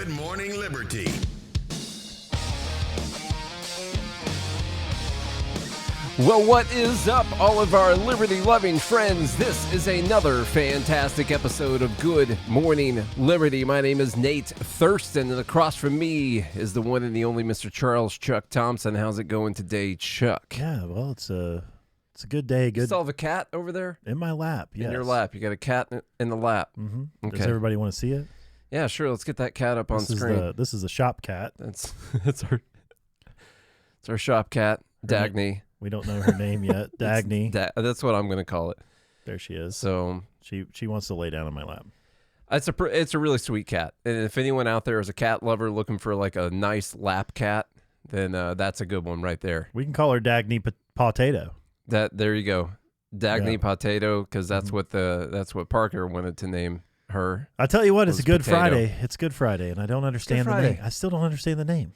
Good Morning Liberty. Well, what is up, all of our liberty-loving friends? This is another fantastic episode of Good Morning Liberty. My name is Nate Thurston, and across from me is the one and the only Mr. Charles Chuck Thompson. How's it going today, Chuck? Yeah, well, it's a good day. Good. You still have a cat over there? In my lap, yes. In your lap. You got a cat in the lap. Mm-hmm. Okay. Does everybody want to see it? Yeah, sure. Let's get that cat up on screen. This is a shop cat. It's our shop cat, Dagney. We don't know her name yet. Dagney. That's what I'm going to call it. There she is. So she wants to lay down on my lap. It's a really sweet cat. And if anyone out there is a cat lover looking for like a nice lap cat, then that's a good one right there. We can call her Dagney Potato. There you go. Dagney Potato, because that's what Parker wanted to name her. I tell you what, it's a Good Potato. Friday. It's Good Friday, and I don't understand the name. I still don't understand the name.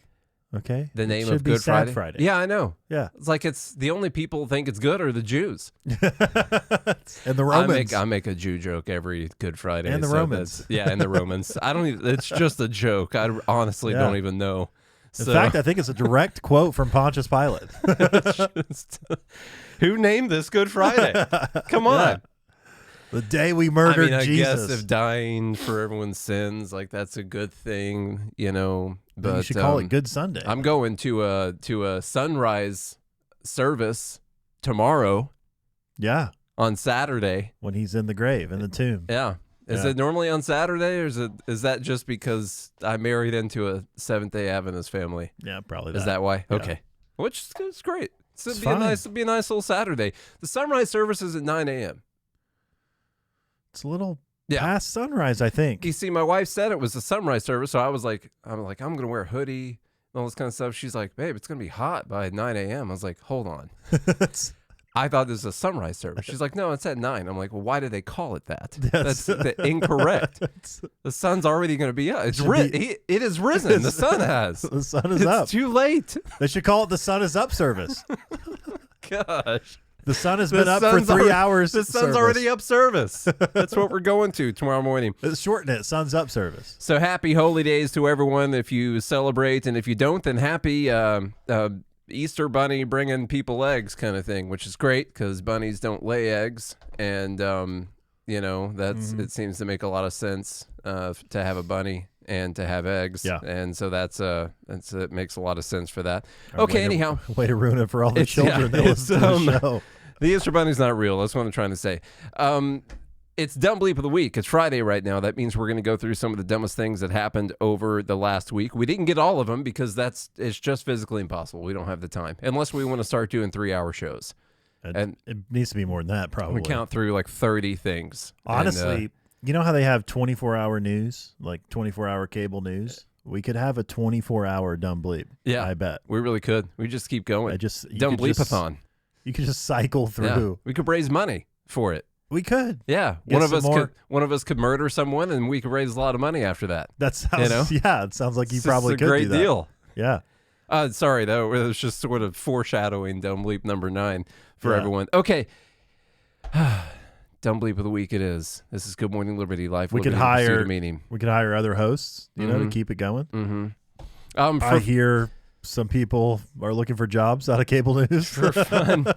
Okay, the name of Good Sad Friday. Yeah, I know. Yeah, it's like it's the only people who think it's good are the Jews and the Romans. I make a Jew joke every Good Friday. And the Romans. And the Romans. I don't even. It's just a joke. I honestly don't even know. In fact, I think it's a direct quote from Pontius Pilate. Who named this Good Friday? Come on. Yeah. The day we murdered I Jesus. guess if dying for everyone's sins, like that's a good thing, you know. But you should call it Good Sunday. I'm going to a sunrise service tomorrow. Yeah. On Saturday. When he's in the grave, in the tomb. Yeah. Is it normally on Saturday, or is that just because I married into a Seventh-day Adventist family? Yeah, probably. Is that why? Yeah. Okay. Which is great. It's it'll be a nice little Saturday. The sunrise service is at 9 a.m. It's a little past sunrise, I think. You see, my wife said it was a sunrise service, so I'm going to wear a hoodie and all this kind of stuff. She's like, babe, it's going to be hot by 9 a.m. I was like, hold on. I thought this was a sunrise service. She's like, no, it's at 9. I'm like, well, why do they call it that? That's incorrect. The sun's already going to be up. It is risen. The sun has. The sun is up. It's too late. They should call it the sun is up service. Gosh. The sun has been up for 3 hours. The sun's already up service. That's what we're going to tomorrow morning. Let's shorten it. Sun's up service. So happy holy days to everyone if you celebrate. And if you don't, then happy Easter bunny bringing people eggs kind of thing, which is great because bunnies don't lay eggs. And, it seems to make a lot of sense to have a bunny and to have eggs. Yeah. And so it makes a lot of sense for that. Okay, anyhow. Way to ruin it for all the children that listen to the show. The Easter Bunny's not real. That's what I'm trying to say. It's Dumb Bleep of the Week. It's Friday right now. That means we're going to go through some of the dumbest things that happened over the last week. We didn't get all of them because it's just physically impossible. We don't have the time. Unless we want to start doing 3-hour shows. And it needs to be more than that, probably. We count through like 30 things. Honestly, you know how they have 24-hour news, like 24-hour cable news? We could have a 24-hour Dumb Bleep. Yeah. I bet. We really could. We just keep going. Dumb Bleepathon. You could just cycle through. Yeah. We could raise money for it. We could. Yeah. One of us could murder someone and we could raise a lot of money after that. That sounds it sounds like you probably could do that. It's a great deal. Yeah. Sorry, though. It was just sort of foreshadowing Dumb Bleep number 9 for everyone. Okay. Dumb Bleep of the Week it is. This is Good Morning Liberty Life. We could hire other hosts, to keep it going. Mm-hmm. I hear some people are looking for jobs out of cable news. For fun.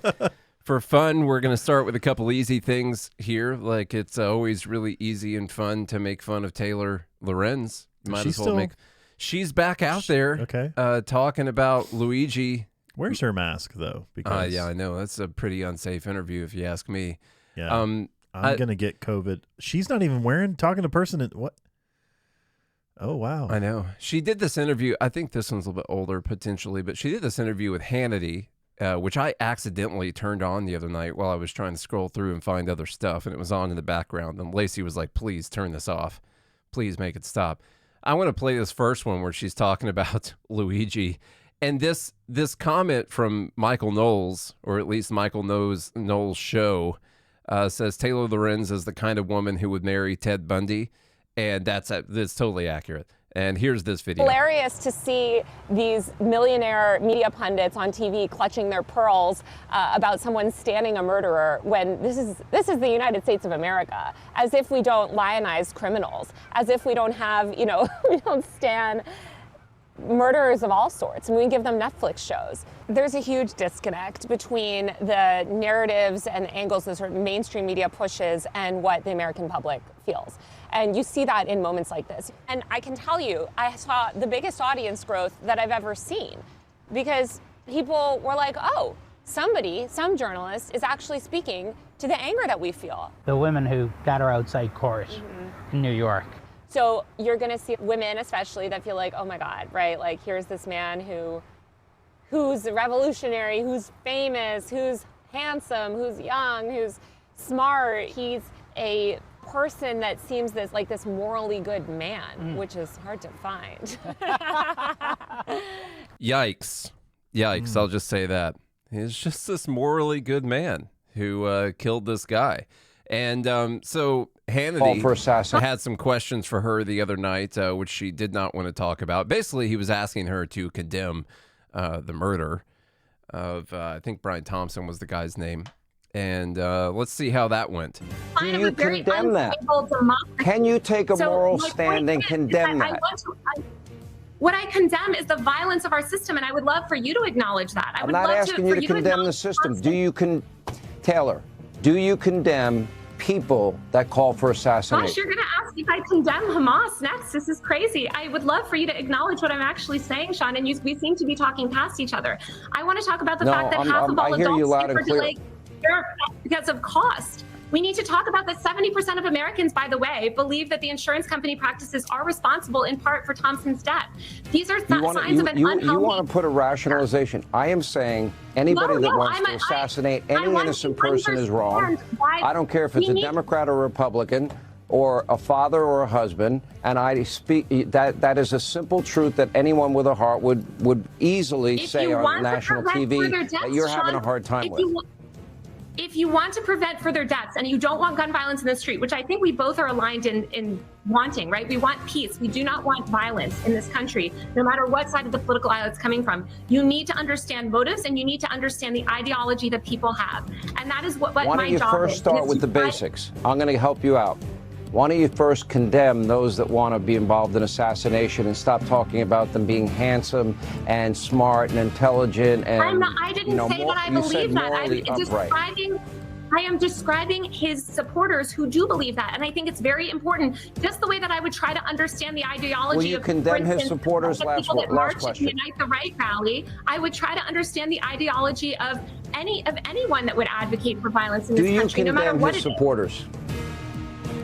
For fun, we're going to start with a couple easy things here. Like it's always really easy and fun to make fun of Taylor Lorenz. She's back out there talking about Luigi. Where's her mask, though? Because I know. That's a pretty unsafe interview, if you ask me. Yeah. I'm going to get COVID. She's not even talking to person. What? Oh, wow. I know. She did this interview. I think this one's a little bit older, potentially, but she did this interview with Hannity, which I accidentally turned on the other night while I was trying to scroll through and find other stuff, and it was on in the background. And Lacey was like, please turn this off. Please make it stop. I want to play this first one where she's talking about Luigi. And this comment from Michael Knowles, or at least Michael Knowles' show, says Taylor Lorenz is the kind of woman who would marry Ted Bundy. And that's totally accurate. And here's this video. Hilarious to see these millionaire media pundits on TV clutching their pearls about someone standing a murderer when this is the United States of America, as if we don't lionize criminals, as if we don't have, we don't stand murderers of all sorts, and we give them Netflix shows. There's a huge disconnect between the narratives and angles that sort of mainstream media pushes and what the American public feels. And you see that in moments like this. And I can tell you, I saw the biggest audience growth that I've ever seen, because people were like, oh, some journalist is actually speaking to the anger that we feel. The women who got her outside court in New York. So you're going to see women especially that feel like, oh my God, right? Like, here's this man who's revolutionary, who's famous, who's handsome, who's young, who's smart. He's a person that seems this morally good man, which is hard to find. Yikes. I'll just say that. He's just this morally good man who killed this guy. And so Hannity had some questions for her the other night, which she did not want to talk about. Basically, he was asking her to condemn the murder of, I think Brian Thompson was the guy's name. And let's see how that went. Do you condemn that? Can you take a moral stand and condemn that? What I condemn is the violence of our system, and I would love for you to acknowledge that. I'm not asking you to condemn the system. Taylor, do you condemn people that call for assassination? Gosh, you're going to ask if I condemn Hamas next. This is crazy. I would love for you to acknowledge what I'm actually saying, Sean, and we seem to be talking past each other. I want to talk about the fact that half of all adults are delayed because of cost. We need to talk about that 70% of Americans, by the way, believe that the insurance company practices are responsible in part for Thompson's death. These are signs of an unhealthy... You want to put a rationalization. I am saying anybody that wants to assassinate any innocent person is wrong. I don't care if it's a Democrat or Republican or a father or a husband, and I speak that is a simple truth that anyone with a heart would easily say on national TV that you're having a hard time with. If you want to prevent further deaths and you don't want gun violence in the street, which I think we both are aligned in wanting, right? We want peace. We do not want violence in this country, no matter what side of the political aisle it's coming from. You need to understand motives, and you need to understand the ideology that people have. And that is what my job is. Why don't you first start with the basics? I'm going to help you out. Why don't you first condemn those that want to be involved in assassination and stop talking about them being handsome and smart and intelligent and I didn't say that I believe that. I am describing his supporters who do believe that, and I think it's very important. Just the way that I would try to understand the ideology of, condemn his supporters? Last question. Unite the Right rally. I would try to understand the ideology of anyone that would advocate for violence in this country, no matter what it is. Do you condemn his supporters?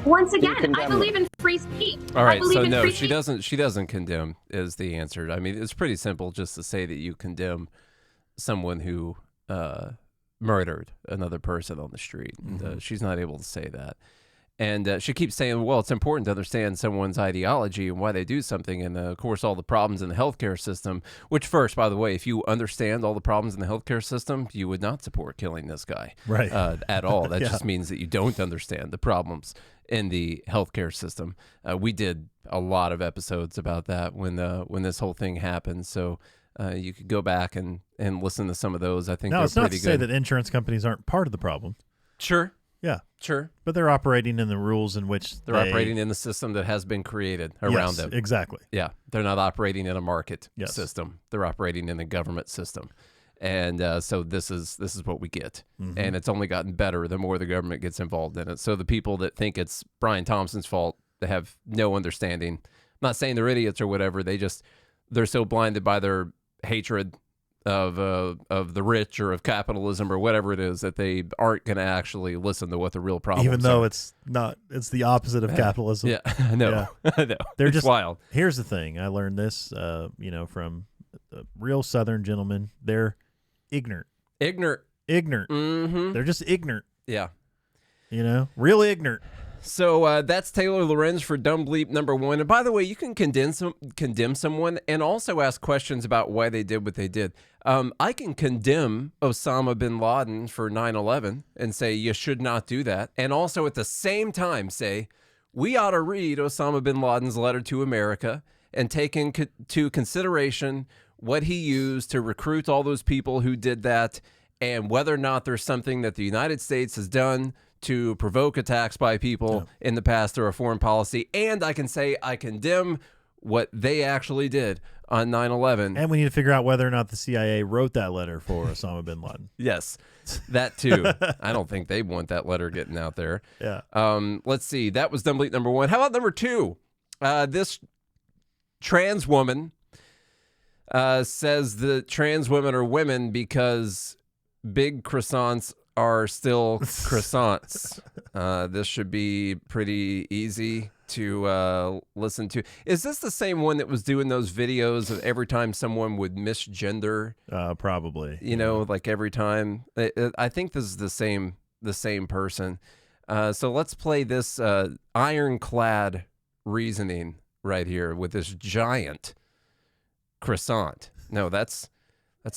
Once again, I believe in free speech. All right, so no, she doesn't condemn is the answer. I mean, it's pretty simple just to say that you condemn someone who murdered another person on the street. And, she's not able to say that. And she keeps saying, well, it's important to understand someone's ideology and why they do something. And, of course, all the problems in the healthcare system, which first, by the way, if you understand all the problems in the healthcare system, you would not support killing this guy at all. That just means that you don't understand the problems in the healthcare system. We did a lot of episodes about that when this whole thing happened. So you could go back and listen to some of those. I think they're it's not pretty to say that insurance companies aren't part of the problem. Sure. Yeah. Sure. But they're operating in the rules in which they're operating in the system that has been created around them. Exactly. Yeah. They're not operating in a market system. They're operating in a government system. And so this is what we get. And it's only gotten better the more the government gets involved in it. So the people that think it's Brian Thompson's fault, they have no understanding. I'm not saying they're idiots or whatever. They're so blinded by their hatred of the rich or of capitalism or whatever it is that they aren't going to actually listen to what the real problem is. Even though it's the opposite of capitalism. Yeah, no, no. They're just wild. Here's the thing. I learned this, from a real Southern gentleman. They're ignorant. Ignorant. Mm-hmm. They're just ignorant. Yeah. Real ignorant. So that's Taylor Lorenz for Dumb Bleep number 1. And by the way, you can condemn someone and also ask questions about why they did what they did. I can condemn Osama bin Laden for 9/11 and say you should not do that. And also at the same time say we ought to read Osama bin Laden's letter to America and take into consideration what he used to recruit all those people who did that, and whether or not there's something that the United States has done to provoke attacks by people in the past or a foreign policy. And I can say I condemn what they actually did on 9/11. And we need to figure out whether or not the CIA wrote that letter for Osama bin Laden. Yes, that too. I don't think they want that letter getting out there. Yeah. Let's see. That was Dumb Bleep number 1. How about number 2? This trans woman says that trans women are women because big croissants are still croissants. This should be pretty easy to listen to. Is this the same one that was doing those videos of every time someone would misgender? Probably. You know, like every time. I think this is the same person. So let's play this ironclad reasoning right here with this giant croissant. No, that's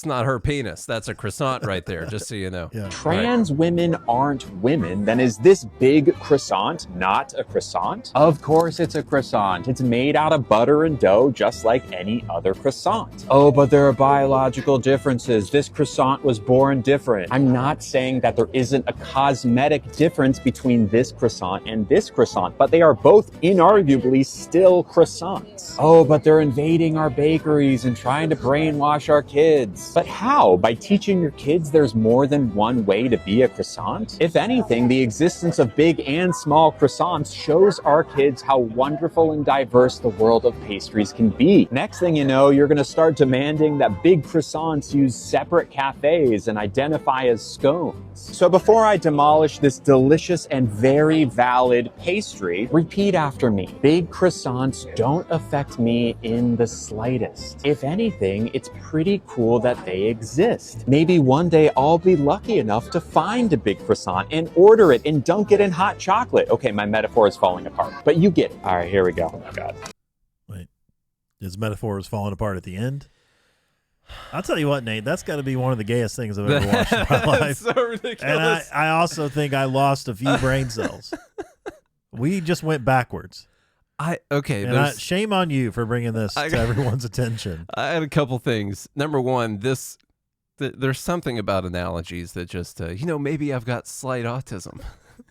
not her penis. That's a croissant right there, just so you know. Yeah. Trans women aren't women, then is this big croissant not a croissant? Of course it's a croissant. It's made out of butter and dough just like any other croissant. Oh, but there are biological differences. This croissant was born different. I'm not saying that there isn't a cosmetic difference between this croissant and this croissant, but they are both inarguably still croissants. Oh, but they're invading our bakeries and trying to brainwash our kids. But how? By teaching your kids there's more than one way to be a croissant? If anything, the existence of big and small croissants shows our kids how wonderful and diverse the world of pastries can be. Next thing you know, you're going to start demanding that big croissants use separate cafes and identify as scones. So before I demolish this delicious and very valid pastry, repeat after me. Big croissants don't affect me in the slightest. If anything, it's pretty cool that they exist. Maybe one day I'll be lucky enough to find a big croissant and order it and dunk it in hot chocolate. Okay, my metaphor is falling apart, but you get it. All right, here we go. Oh my God. Wait, his metaphor was falling apart at the end? I'll tell you what, Nate, that's got to be one of the gayest things I've ever watched in my life. So ridiculous. And I also think I lost a few brain cells. We just went backwards. Shame on you for bringing this to everyone's attention. I had a couple things. Number one, there's something about analogies that just, maybe I've got slight autism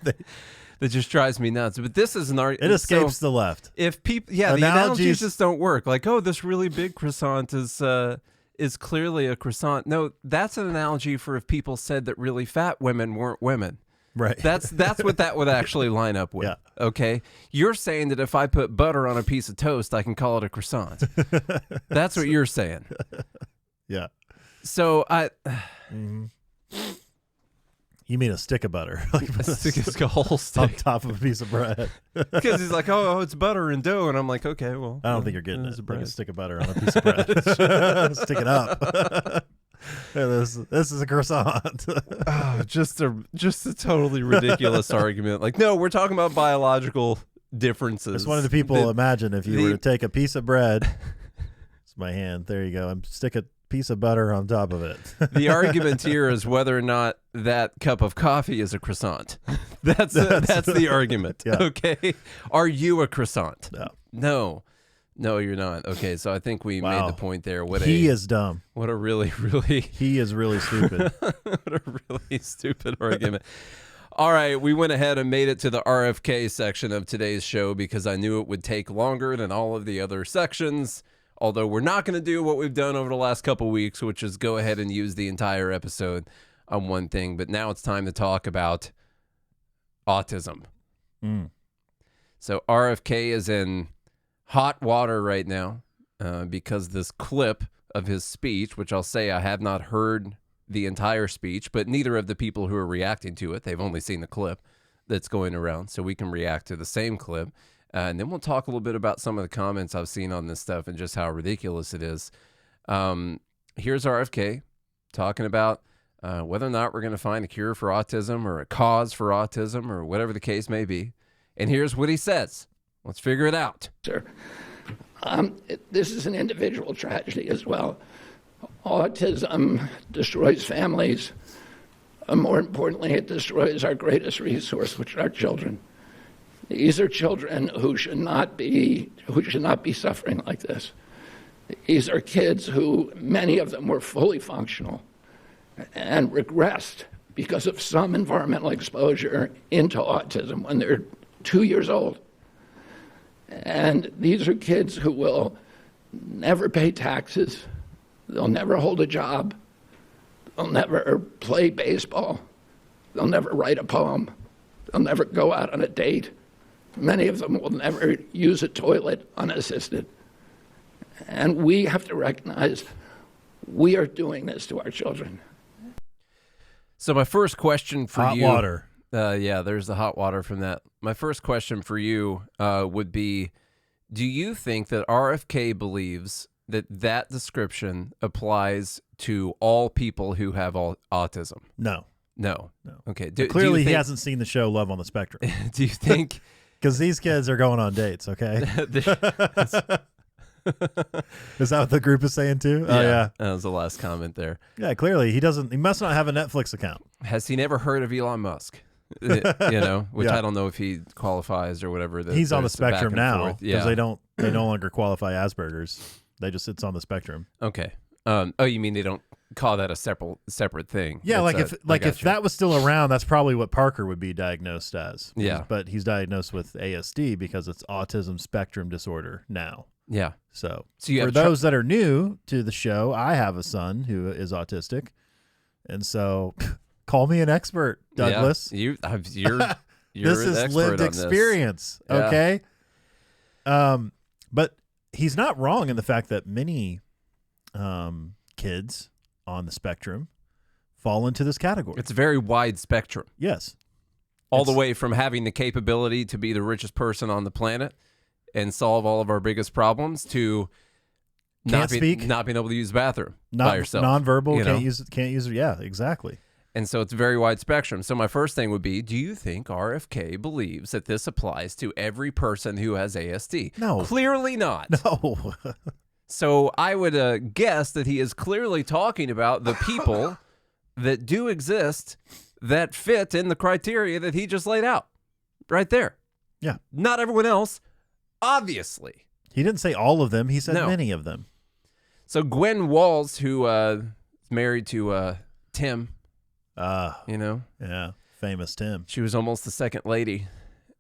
that just drives me nuts. But this is it escapes the left. If people, the analogies just don't work. Like, oh, this really big croissant is clearly a croissant. No, that's an analogy for if people said that really fat women weren't women. Right. That's what that would actually line up with. Yeah. Okay. You're saying that if I put butter on a piece of toast, I can call it a croissant. That's what you're saying. Yeah. So You mean a stick of butter? Like a whole stick on top of a piece of bread. Because he's like, oh, it's butter and dough, and I'm like, okay, well. I don't think you're getting it. Like a stick of butter on a piece of bread. Stick it up. This is a croissant. Just a totally ridiculous argument. Like, no, we're talking about biological differences. Just wanted people imagine if you were to take a piece of bread. It's my hand. There you go. And stick a piece of butter on top of it. The argument here is whether or not that cup of coffee is a croissant. That's the argument. Yeah. Okay. Are you a croissant? No, you're not. Okay, so I think we made the point there. He is dumb. What a really he is really stupid. What a really stupid argument. All right, we went ahead and made it to the RFK section of today's show because I knew it would take longer than all of the other sections. Although we're not going to do what we've done over the last couple weeks, which is go ahead and use the entire episode on one thing. But now it's time to talk about autism. So RFK is in hot water right now because this clip of his speech, which I'll say I have not heard the entire speech, but neither of the people who are reacting to it, they've only seen the clip that's going around. So we can react to the same clip. And then we'll talk a little bit about some of the comments I've seen on this stuff and just how ridiculous it is. Here's RFK talking about whether or not we're going to find a cure for autism or a cause for autism or whatever the case may be. And here's what he says. Let's figure it out. Sir, this is an individual tragedy as well. Autism destroys families. More importantly, it destroys our greatest resource, which are our children. These are children who should not be suffering like this. These are kids who, many of them were fully functional and regressed because of some environmental exposure into autism when they're 2 years old. And these are kids who will never pay taxes, they'll never hold a job, they'll never play baseball, they'll never write a poem, they'll never go out on a date. Many of them will never use a toilet unassisted. And we have to recognize we are doing this to our children. So my first question for you... Hot water. Yeah, there's the hot water from that. My first question for you would be, do you think that RFK believes that that description applies to all people who have autism? No. No. Okay. Clearly, he hasn't seen the show Love on the Spectrum. Do you think... Because these kids are going on dates, okay? Is that what the group is saying too? Yeah, oh yeah, that was the last comment there. Yeah, clearly he doesn't. He must not have a Netflix account. Has he never heard of Elon Musk? You know, which I don't know if he qualifies or whatever. He's on the spectrum now because they no longer qualify Asperger's. They just it's on the spectrum. Okay. Oh, you mean they don't call that a separate thing? Yeah, if that was still around, that's probably what Parker would be diagnosed as. Yeah, but he's diagnosed with ASD because it's autism spectrum disorder now. Yeah. So for those that are new to the show, I have a son who is autistic, and so call me an expert, Douglas. Yeah, you're this is lived experience, okay? But he's not wrong in the fact that many kids on the spectrum fall into this category. It's a very wide spectrum. Yes. All the way from having the capability to be the richest person on the planet and solve all of our biggest problems to not being able to use the bathroom by yourself. Nonverbal, can't use. Yeah, exactly. And so it's a very wide spectrum. So my first thing would be, do you think RFK believes that this applies to every person who has ASD? No. Clearly not. No. So I would guess that he is clearly talking about the people that do exist that fit in the criteria that he just laid out right there. Yeah. Not everyone else. Obviously. He didn't say all of them. He said many of them. So Gwen Walls, who is married to Tim, Yeah, famous Tim. She was almost the second lady.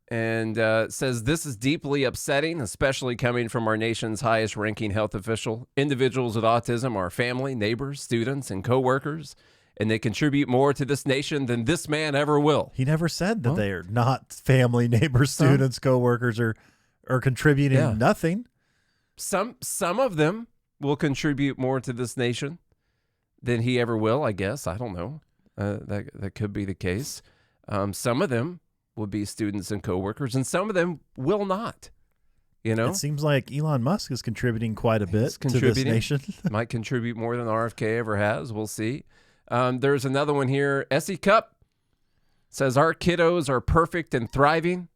And says, this is deeply upsetting, especially coming from our nation's highest ranking health official. Individuals with autism are family, neighbors, students, and coworkers, and they contribute more to this nation than this man ever will. He never said that they are not family, neighbors, students, coworkers, or contributing nothing. Some of them will contribute more to this nation than he ever will, I guess. I don't know. That could be the case. Some of them will be students and coworkers, and some of them will not. You know, it seems like Elon Musk is contributing quite a bit to this nation. Might contribute more than RFK ever has. We'll see. There's another one here. Essie Cup says, our kiddos are perfect and thriving,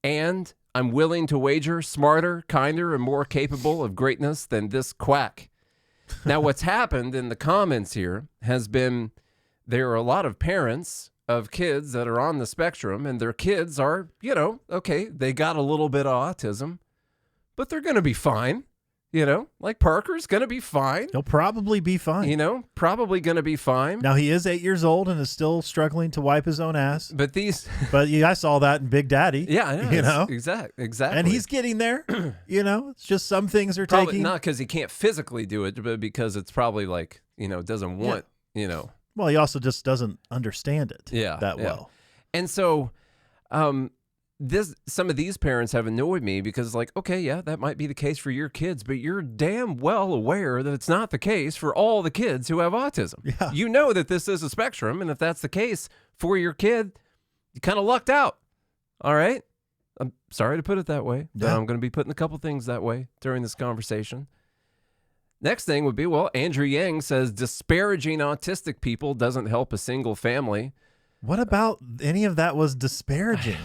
and I'm willing to wager smarter, kinder, and more capable of greatness than this quack. Now, what's happened in the comments here has been there are a lot of parents of kids that are on the spectrum, and their kids are, okay, they got a little bit of autism, but they're going to be fine. Like Parker's going to be fine. He'll probably be fine. Probably going to be fine. Now, he is 8 years old and is still struggling to wipe his own ass. But I saw that in Big Daddy. Yeah, I know. Exactly. And he's getting there. It's just some things are probably taking. Not because he can't physically do it, but because it's probably like, doesn't want, Well, he also just doesn't understand it that well. And so some of these parents have annoyed me because okay, that might be the case for your kids, but you're damn well aware that it's not the case for all the kids who have autism. Yeah. You know that this is a spectrum, and if that's the case for your kid, you kind of lucked out. All right? I'm sorry to put it that way, but I'm going to be putting a couple things that way during this conversation. Next thing would be, Andrew Yang says disparaging autistic people doesn't help a single family. What about any of that was disparaging?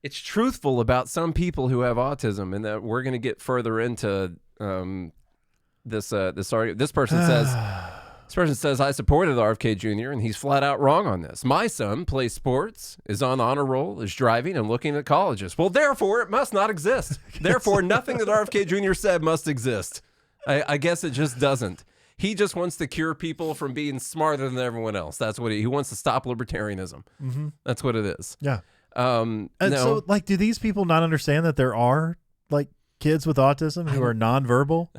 It's truthful about some people who have autism, and that we're going to get further into this argument. This person says, This person says, I supported RFK Jr., and he's flat out wrong on this. My son plays sports, is on the honor roll, is driving, and looking at colleges. Well, therefore, it must not exist. Therefore, nothing that RFK Jr. said must exist. I guess it just doesn't. He just wants to cure people from being smarter than everyone else. That's what he wants to stop libertarianism. Mm-hmm. That's what it is. Yeah. And so, like, do these people not understand that there are, like, kids with autism who are nonverbal?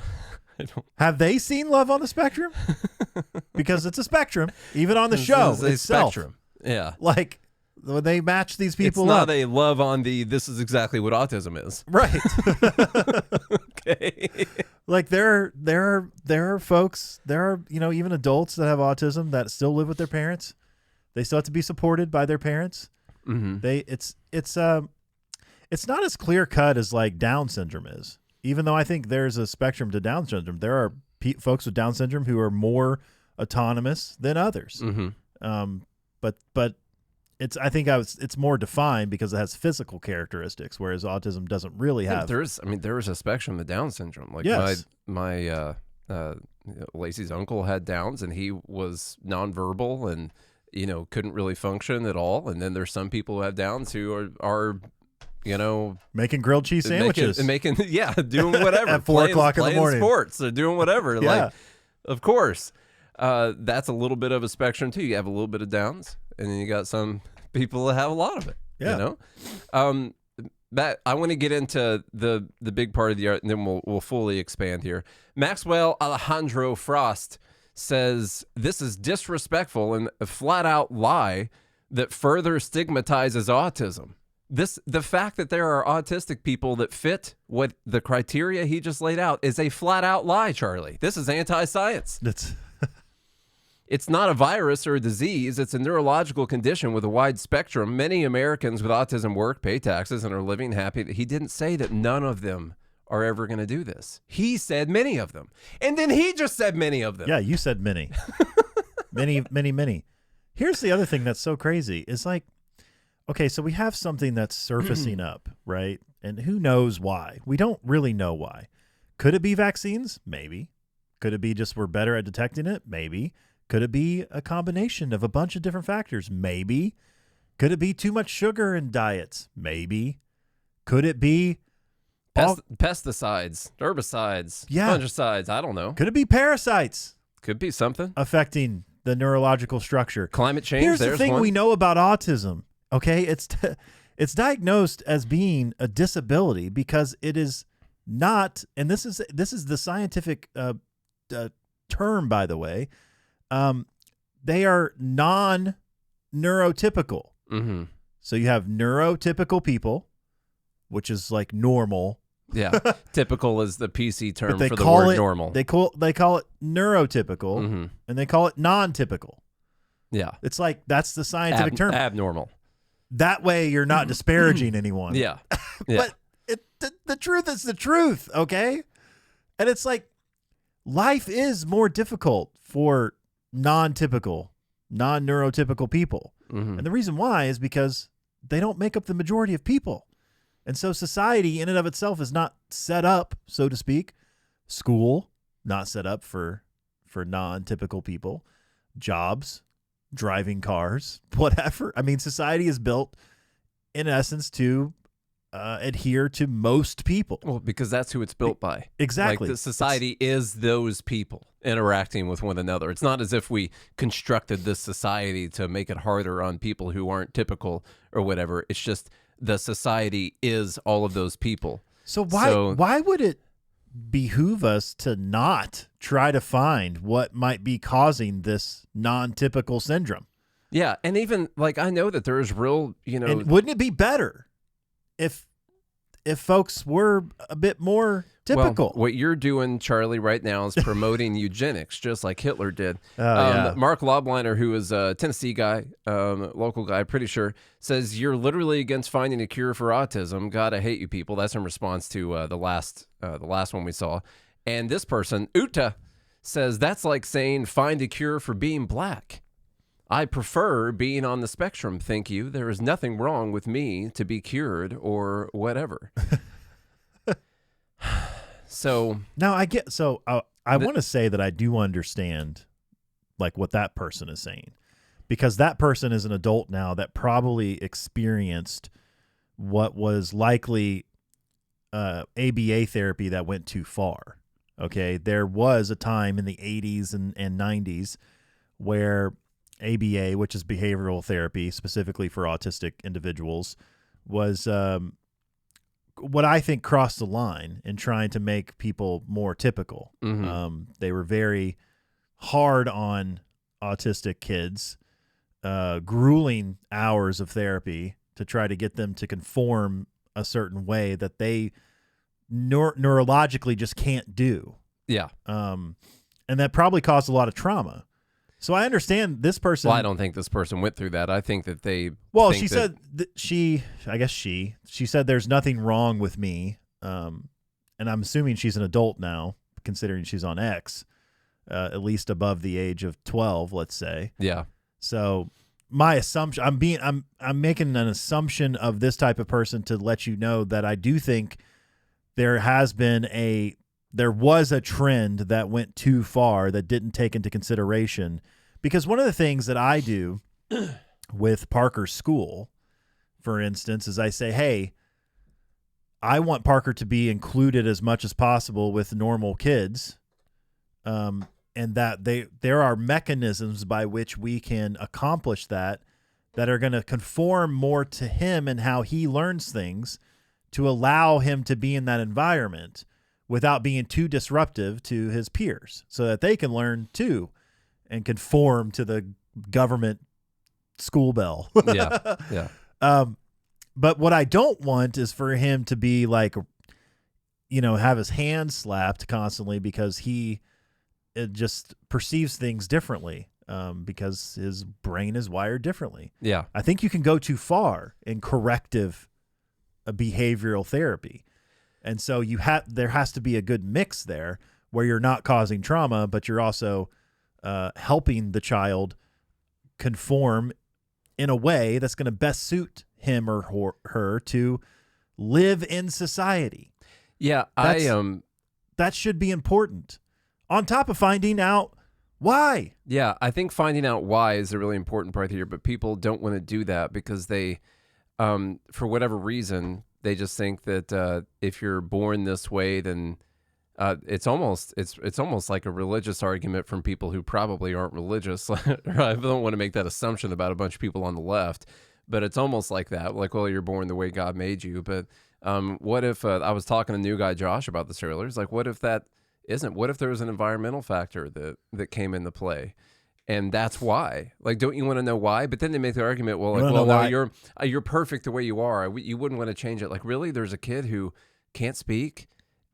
Have they seen Love on the Spectrum? Because it's a spectrum, even on the show itself. Spectrum. Yeah. Like, when they match these people it's not up. a love on the, this is exactly what autism is. Right. Okay. Like, there are folks, there are, you know, even adults that have autism that still live with their parents. They still have to be supported by their parents. Mm-hmm. It's not as clear cut as, like, Down syndrome is. Even though I think there's a spectrum to Down syndrome, there are folks with Down syndrome who are more autonomous than others. Mm-hmm. But it's more defined because it has physical characteristics, whereas autism doesn't really have. There is a spectrum of Down syndrome. Like, yes. my Lacey's uncle had Downs, and he was nonverbal and, you know, couldn't really function at all. And then there's some people who have Downs who are you know, making grilled cheese sandwiches, doing whatever at 4 o'clock in the morning, sports, or doing whatever. Yeah. Like, of course, that's a little bit of a spectrum too. You have a little bit of Downs, and then you got some people that have a lot of it. Yeah. You know, that I want to get into the big part of the art, and then we'll fully expand here. Maxwell Alejandro Frost says this is disrespectful and a flat out lie that further stigmatizes autism. The fact that there are autistic people that fit what the criteria he just laid out is a flat out lie, Charlie. This is anti-science. It's not a virus or a disease. It's a neurological condition with a wide spectrum. Many Americans with autism work, pay taxes, and are living happy. He didn't say that none of them are ever going to do this. He said many of them. And then he just said many of them. Yeah, you said many. many. Here's the other thing that's so crazy. Is like, okay, so we have something that's surfacing up, right? And who knows why? We don't really know why. Could it be vaccines? Maybe. Could it be just we're better at detecting it? Maybe. Could it be a combination of a bunch of different factors? Maybe. Could it be too much sugar in diets? Maybe. Could it be pesticides, herbicides, fungicides? I don't know. Could it be parasites? Could be something affecting the neurological structure. Climate change. Here's the thing we know about autism. Okay, it's diagnosed as being a disability because it is not, and this is the scientific term, by the way. They are non-neurotypical. Mm-hmm. So you have neurotypical people, which is like normal. Yeah, typical is the PC term for the word normal. They call it neurotypical, mm-hmm. and they call it non-typical. Yeah, it's like that's the scientific term. Abnormal. That way, you're not disparaging anyone. Yeah. But the truth is the truth, okay? And it's like life is more difficult for non-typical, non-neurotypical people. Mm-hmm. And the reason why is because they don't make up the majority of people. And so society in and of itself is not set up, so to speak. School, not set up for non-typical people. Jobs, driving cars, whatever. I mean, society is built, in essence, to adhere to most people. Well, because that's who it's built by. Exactly. Like the society is those people interacting with one another. It's not as if we constructed this society to make it harder on people who aren't typical or whatever. It's just the society is all of those people. So why would it behoove us to not try to find what might be causing this non-typical syndrome? Yeah, and even like I know that there is real, and wouldn't it be better if folks were a bit more typical? Well, what you're doing, Charlie, right now is promoting eugenics, just like Hitler did. Yeah. Mark Lobliner, who is a Tennessee guy, local guy, pretty sure, says you're literally against finding a cure for autism. God, I hate you people. That's in response to the last one we saw. And this person, Uta, says that's like saying find a cure for being black. I prefer being on the spectrum, thank you. There is nothing wrong with me to be cured or whatever. So now I want to say that I do understand like what that person is saying, because that person is an adult now that probably experienced what was likely ABA therapy that went too far. Okay, there was a time in the 80s and 90s where ABA, which is behavioral therapy specifically for autistic individuals, was what I think crossed the line in trying to make people more typical. They were very hard on autistic kids, grueling hours of therapy to try to get them to conform a certain way that they neurologically just can't do. Yeah. And that probably caused a lot of trauma. So I understand this person. Well, I don't think this person went through that. I think that they. Well, she said she said there's nothing wrong with me. And I'm assuming she's an adult now, considering she's on X, at least above the age of 12, let's say. Yeah. So my assumption, I'm making an assumption of this type of person to let you know that I do think there was a trend that went too far that didn't take into consideration. Because one of the things that I do with Parker's school, for instance, is I say, hey, I want Parker to be included as much as possible with normal kids, and that there are mechanisms by which we can accomplish that are going to conform more to him and how he learns things to allow him to be in that environment without being too disruptive to his peers, so that they can learn too and conform to the government school bell. Yeah. But what I don't want is for him to be like, have his hand slapped constantly because he just perceives things differently, because his brain is wired differently. Yeah. I think you can go too far in corrective behavioral therapy. And so there has to be a good mix there where you're not causing trauma, but you're also helping the child conform in a way that's going to best suit him or her to live in society. Yeah, that should be important. On top of finding out why. Yeah, I think finding out why is a really important part here, but people don't want to do that because they, for whatever reason, they just think that if you're born this way, then it's almost like a religious argument from people who probably aren't religious. I don't want to make that assumption about a bunch of people on the left, but it's almost like that. Like, well, you're born the way God made you. But what if I was talking to new guy Josh about this earlier? It's like, what if that isn't? What if there was an environmental factor that came into play? And that's why. Like, don't you want to know why? But then they make the argument, well, like, well, you're perfect the way you are. You wouldn't want to change it. Like, really? There's a kid who can't speak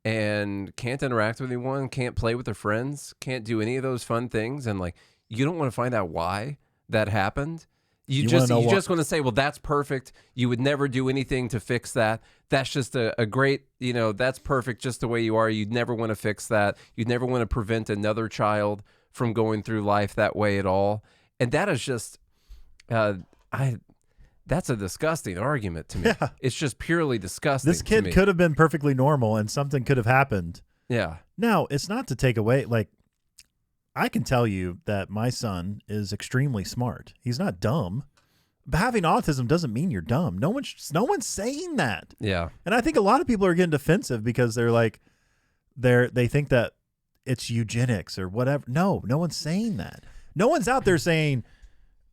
and can't interact with anyone, can't play with their friends, can't do any of those fun things, and like, you don't want to find out why that happened. You just want to say, well, that's perfect. You would never do anything to fix that. That's just a great, that's perfect just the way you are. You'd never want to fix that. You'd never want to prevent another child from going through life that way at all. And that is just, that's a disgusting argument to me. Yeah. It's just purely disgusting. This kid could have been perfectly normal and something could have happened. Yeah. Now, it's not to take away, like, I can tell you that my son is extremely smart. He's not dumb. But having autism doesn't mean you're dumb. No one's saying that. Yeah. And I think a lot of people are getting defensive because they're like, they think that it's eugenics or whatever. No one's saying that. No one's out there saying,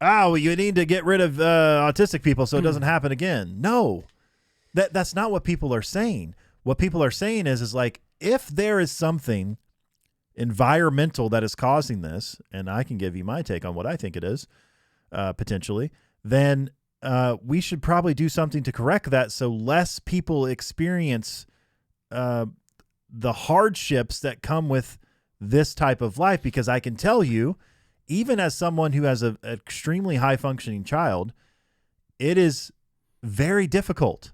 you need to get rid of autistic people so it doesn't happen again. No, that's not what people are saying. What people are saying is like, if there is something environmental that is causing this, and I can give you my take on what I think it is, potentially, then we should probably do something to correct that so less people experience the hardships that come with this type of life. Because I can tell you, even as someone who has an extremely high functioning child, it is very difficult.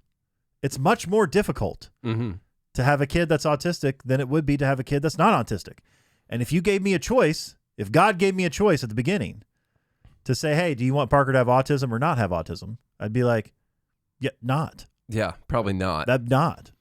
It's much more difficult to have a kid that's autistic than it would be to have a kid that's not autistic. And if you gave me a choice, if God gave me a choice at the beginning to say, hey, do you want Parker to have autism or not have autism? I'd be like, yeah, not. Yeah, probably not. Not.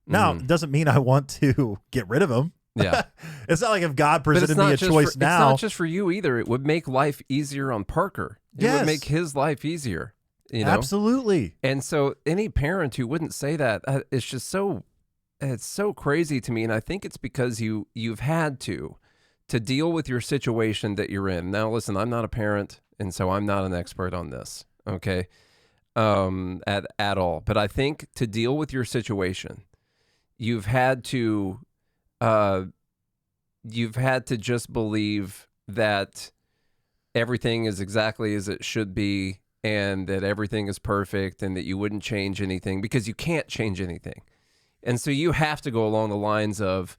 Now, it doesn't mean I want to get rid of him. Yeah. It's not like if God presented me a choice now. It's not just for you either. It would make life easier on Parker. It would make his life easier. You know? Absolutely. And so any parent who wouldn't say that, it's just it's so crazy to me. And I think it's because you've had to deal with your situation that you're in. Now, listen, I'm not a parent, and so I'm not an expert on this, okay, at all. But I think to deal with your situation, you've had to just believe that everything is exactly as it should be, and that everything is perfect, and that you wouldn't change anything, because you can't change anything. And so you have to go along the lines of,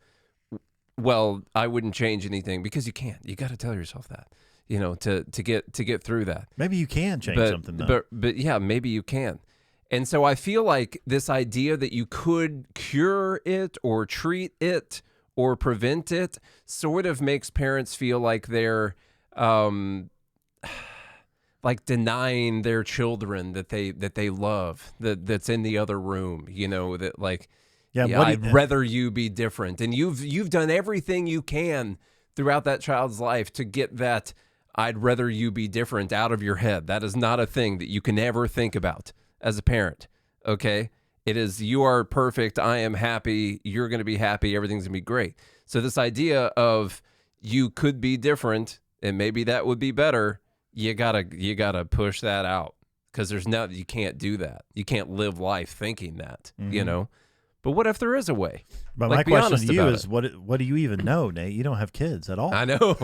well, I wouldn't change anything, because you can't. You got to tell yourself that, you know, to get through that. Maybe you can change something, though. But yeah, maybe you can. And so I feel like this idea that you could cure it or treat it or prevent it sort of makes parents feel like they're like denying their children that they love, that's in the other room, you know, that like, yeah, I'd rather you be different. And you've done everything you can throughout that child's life to get that I'd rather you be different out of your head. That is not a thing that you can ever think about as a parent, okay? It is, you are perfect, I am happy, you're going to be happy, everything's going to be great. So this idea of you could be different and maybe that would be better, you gotta push that out, because you can't do that. You can't live life thinking that, you know? But what if there is a way? But my question to you is, what do you even know, Nate? You don't have kids at all. I know.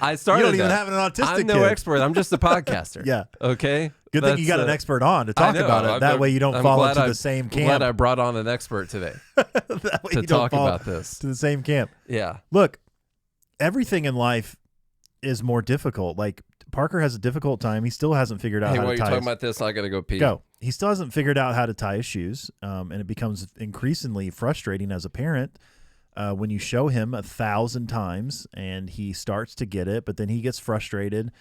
I started. You don't even have an autistic I'm no expert. I'm just a podcaster. Yeah. Okay. Good thing you got an expert on to talk about it. That way you don't fall into the same camp. I'm glad I brought on an expert today that way to you talk don't fall about this. To the same camp. Yeah. Look, everything in life is more difficult. Like, Parker has a difficult time. He still hasn't figured out how to tie while you're talking about this, I got to go pee. Go. He still hasn't figured out how to tie his shoes, and it becomes increasingly frustrating as a parent when you show him 1,000 times and he starts to get it, but then he gets frustrated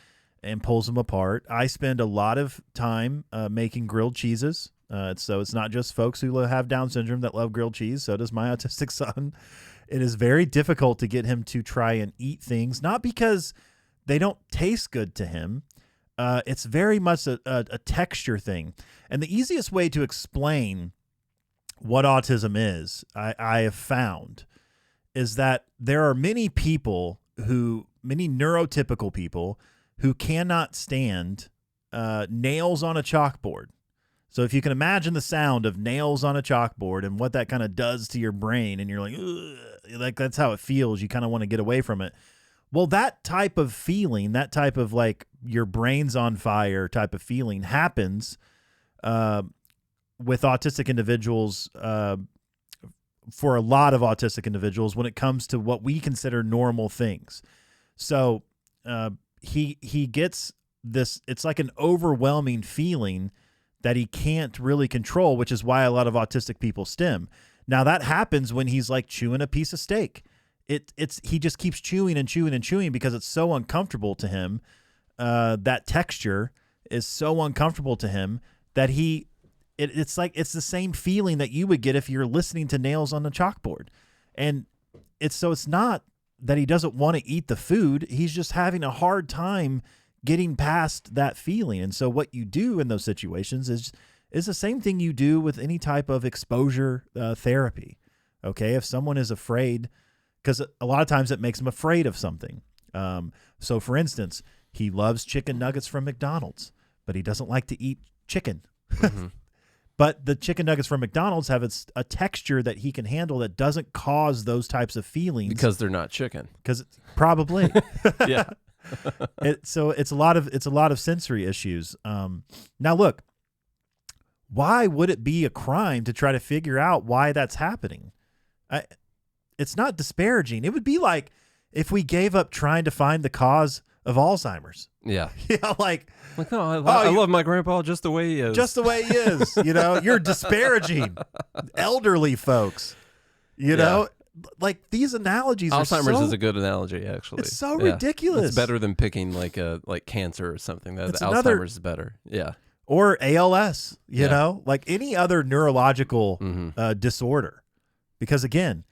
and pulls them apart. I spend a lot of time making grilled cheeses, so it's not just folks who have Down syndrome that love grilled cheese. So does my autistic son. It is very difficult to get him to try and eat things, not because they don't taste good to him. It's very much a texture thing. And the easiest way to explain what autism is, I have found, is that there are many neurotypical people who cannot stand nails on a chalkboard. So if you can imagine the sound of nails on a chalkboard and what that kind of does to your brain, and you're like that's how it feels, you kind of want to get away from it. Well, that type of feeling, that type of like your brain's on fire type of feeling happens with autistic individuals, for a lot of autistic individuals when it comes to what we consider normal things. So he gets this, it's like an overwhelming feeling that he can't really control, which is why a lot of autistic people stim. Now that happens when he's like chewing a piece of steak. He just keeps chewing and chewing and chewing because it's so uncomfortable to him. That texture is so uncomfortable to him that it's like it's the same feeling that you would get if you're listening to nails on the chalkboard. And it's not that he doesn't want to eat the food. He's just having a hard time getting past that feeling. And so what you do in those situations is the same thing you do with any type of exposure therapy. Okay, if someone is afraid, because a lot of times it makes him afraid of something. So, for instance, he loves chicken nuggets from McDonald's, but he doesn't like to eat chicken. Mm-hmm. But the chicken nuggets from McDonald's have a texture that he can handle that doesn't cause those types of feelings. Because they're not chicken. Because probably. Yeah. So it's a lot of sensory issues. Now, look, why would it be a crime to try to figure out why that's happening? It's not disparaging. It would be like if we gave up trying to find the cause of Alzheimer's. Yeah. Yeah, like no, I love my grandpa just the way he is. Just the way he is. You know, you're disparaging elderly folks. You know, like these analogies. Alzheimer's is a good analogy, actually. It's so ridiculous. It's better than picking like cancer or something. Alzheimer's is better. Yeah. Or ALS. You know, like any other neurological disorder. Because again,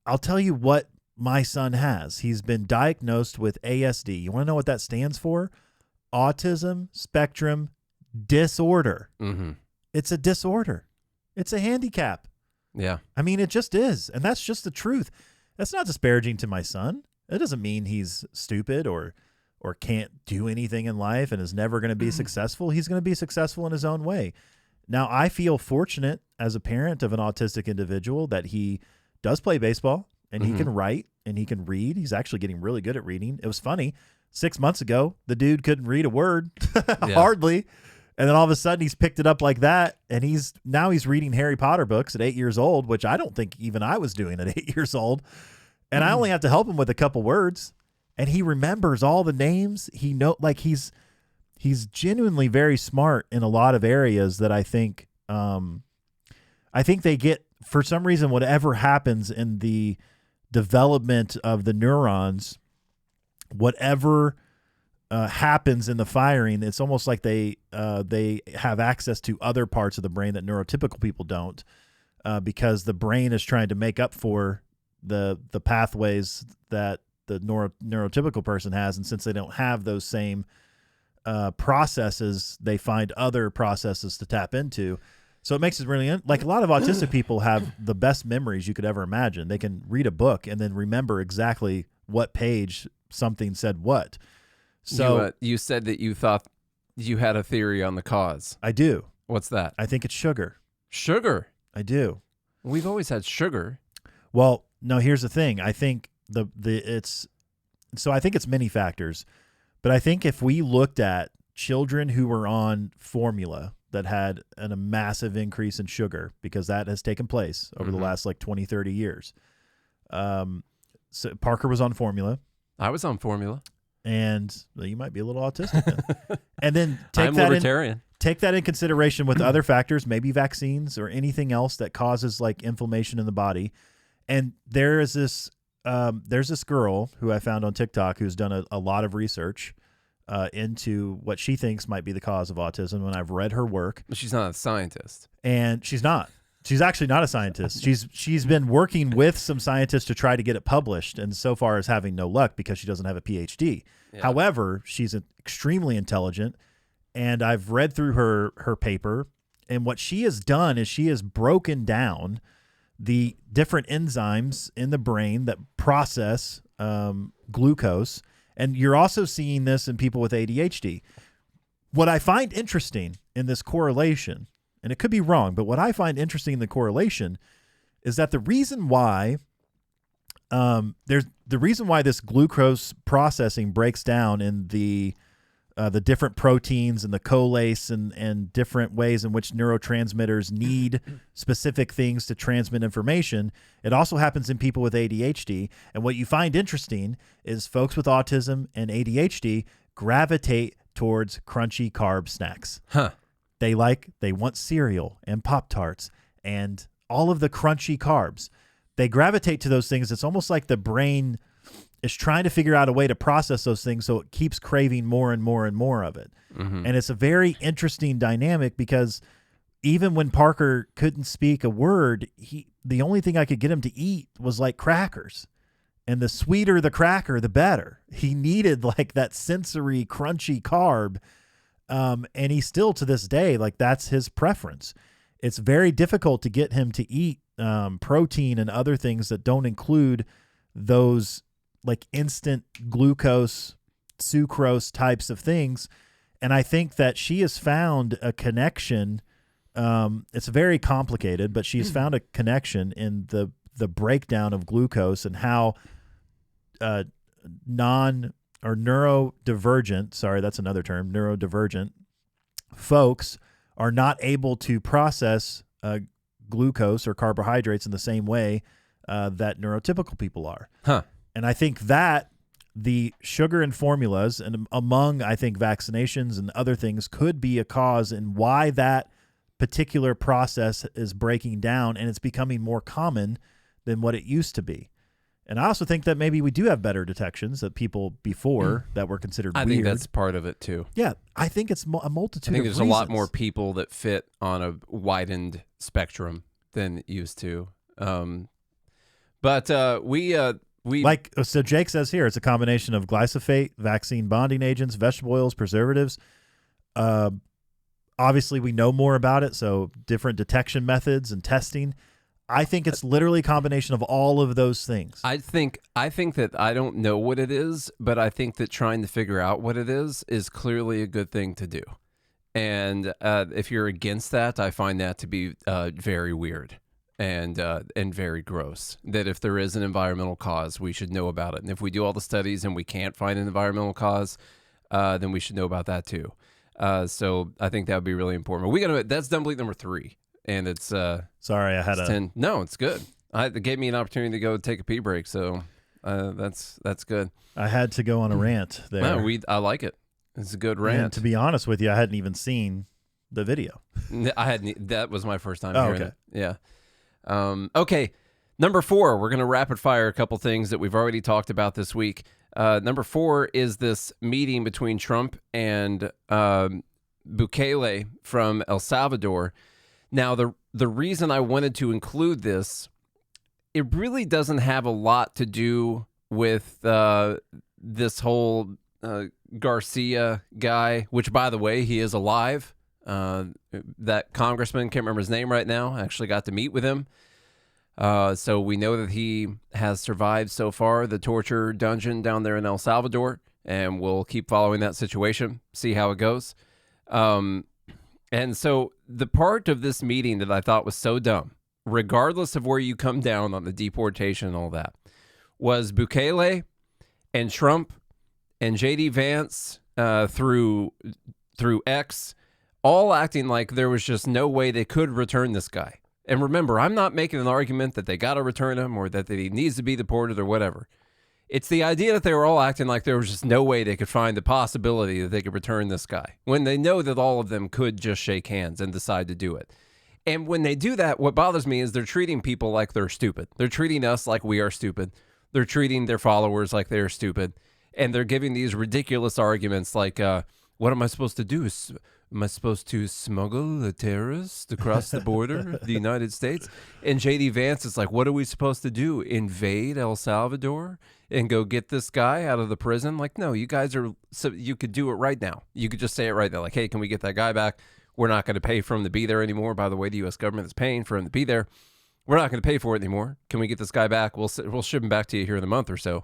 I'll tell you what my son has. He's been diagnosed with ASD. You want to know what that stands for? Autism Spectrum Disorder. Mm-hmm. It's a disorder. It's a handicap. Yeah. I mean, it just is. And that's just the truth. That's not disparaging to my son. It doesn't mean he's stupid or can't do anything in life and is never going to be successful. He's going to be successful in his own way. Now, I feel fortunate as a parent of an autistic individual that he does play baseball and he can write and he can read. He's actually getting really good at reading. It was funny. 6 months ago, the dude couldn't read a word, hardly. And then all of a sudden he's picked it up like that. And he's reading Harry Potter books at 8 years old, which I don't think even I was doing at 8 years old. And I only have to help him with a couple words. And he remembers all the names. He's genuinely very smart in a lot of areas that I think they get, for some reason, whatever happens in the development of the neurons, whatever happens in the firing, it's almost like they have access to other parts of the brain that neurotypical people don't, because the brain is trying to make up for the pathways that the neurotypical person has. And since they don't have those same processes, they find other processes to tap into. So it makes it really, like a lot of autistic people have the best memories you could ever imagine. They can read a book and then remember exactly what page something said what. So you said that you thought you had a theory on the cause. I do. What's that? I think it's sugar. Sugar? I do. We've always had sugar. Well, no, here's the thing. I think I think it's many factors, but I think if we looked at children who were on formula that had a massive increase in sugar, because that has taken place over the last like 20, 30 years. So Parker was on formula. I was on formula. And you might be a little autistic then. And then I'm libertarian. Take that in consideration with other factors, maybe vaccines or anything else that causes like inflammation in the body. And there's this girl who I found on TikTok who's done a lot of research into what she thinks might be the cause of autism. When I've read her work, but she's not a scientist, and she's not. She's actually not a scientist. She's been working with some scientists to try to get it published, and so far is having no luck because she doesn't have a PhD. Yeah. However, she's extremely intelligent, and I've read through her paper, and what she has done is she has broken down the different enzymes in the brain that process glucose, and you're also seeing this in people with ADHD. What I find interesting in this correlation, and it could be wrong, but what I find interesting in the correlation is that the reason why this glucose processing breaks down in the different proteins and the colase and different ways in which neurotransmitters need specific things to transmit information. It also happens in people with ADHD. And what you find interesting is folks with autism and ADHD gravitate towards crunchy carb snacks. Huh. They want cereal and Pop-Tarts and all of the crunchy carbs. They gravitate to those things. It's almost like the brain is trying to figure out a way to process those things so it keeps craving more and more and more of it. And it's a very interesting dynamic because even when Parker couldn't speak a word, the only thing I could get him to eat was like crackers. And the sweeter the cracker, the better. He needed like that sensory crunchy carb. And he still, to this day, like that's his preference. It's very difficult to get him to eat protein and other things that don't include those like instant glucose, sucrose types of things. And I think that she has found a connection. It's very complicated, but she's found a connection in the breakdown of glucose and how neurodivergent, sorry, that's another term, neurodivergent folks are not able to process glucose or carbohydrates in the same way that neurotypical people are. Huh. And I think that the sugar in formulas and among, I think, vaccinations and other things could be a cause in why that particular process is breaking down and it's becoming more common than what it used to be. And I also think that maybe we do have better detections that people before that were considered weird. I think that's part of it too. Yeah, I think it's a multitude of I think there's reasons. a lot more people that fit on a widened spectrum than it used to. But we so Jake says here, it's a combination of glyphosate, vaccine bonding agents, vegetable oils, preservatives. Obviously, we know more about it, so different detection methods and testing. I think it's literally a combination of all of those things. I think that I don't know what it is, but I think that trying to figure out what it is clearly a good thing to do. And if you're against that, I find that to be very weird and very gross. That if there is an environmental cause, we should know about it. And if we do all the studies and we can't find an environmental cause, then we should know about that too. So I think that would be really important. But that's dumb bleep number 3. And it's sorry, I had 10. No, it's good. It gave me an opportunity to go take a pee break, so that's good. I had to go on a rant there. No, I like it. It's a good rant. And to be honest with you, I hadn't even seen the video. That was my first time hearing it. Yeah. Okay. Number 4, we're going to rapid fire a couple things that we've already talked about this week. Number 4 is this meeting between Trump and Bukele from El Salvador. Now, the reason I wanted to include this, it really doesn't have a lot to do with this whole Garcia guy, which, by the way, he is alive. That congressman, can't remember his name right now, I actually got to meet with him. So we know that he has survived so far the torture dungeon down there in El Salvador, and we'll keep following that situation, see how it goes. And so the part of this meeting that I thought was so dumb, regardless of where you come down on the deportation and all that, was Bukele and Trump and J.D. Vance through X all acting like there was just no way they could return this guy. And remember, I'm not making an argument that they got to return him or that he needs to be deported or whatever. It's the idea that they were all acting like there was just no way they could find the possibility that they could return this guy when they know that all of them could just shake hands and decide to do it. And when they do that, what bothers me is they're treating people like they're stupid. They're treating us like we are stupid. They're treating their followers like they're stupid. And they're giving these ridiculous arguments like, what am I supposed to do? Am I supposed to smuggle a terrorist across the border of the United States? And J.D. Vance is like, what are we supposed to do? Invade El Salvador and go get this guy out of the prison? Like, no, you guys you could do it right now. You could just say it right now. Like, hey, can we get that guy back? We're not going to pay for him to be there anymore. By the way, the U.S. government is paying for him to be there. We're not going to pay for it anymore. Can we get this guy back? We'll ship him back to you here in a month or so.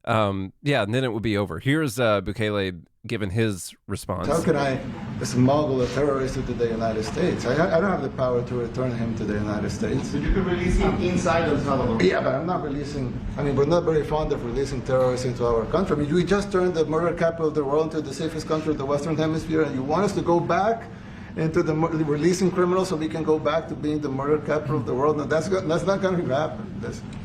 And then it would be over. Here's Bukele giving his response. How can I smuggle a terrorist into the United States? I don't have the power to return him to the United States. So you can release him inside El Salvador? Yeah, but I'm not releasing, we're not very fond of releasing terrorists into our country. We just turned the murder capital of the world into the safest country of the Western Hemisphere, and you want us to go back into the releasing criminals so we can go back to being the murder capital of the world? No, that's not going to happen.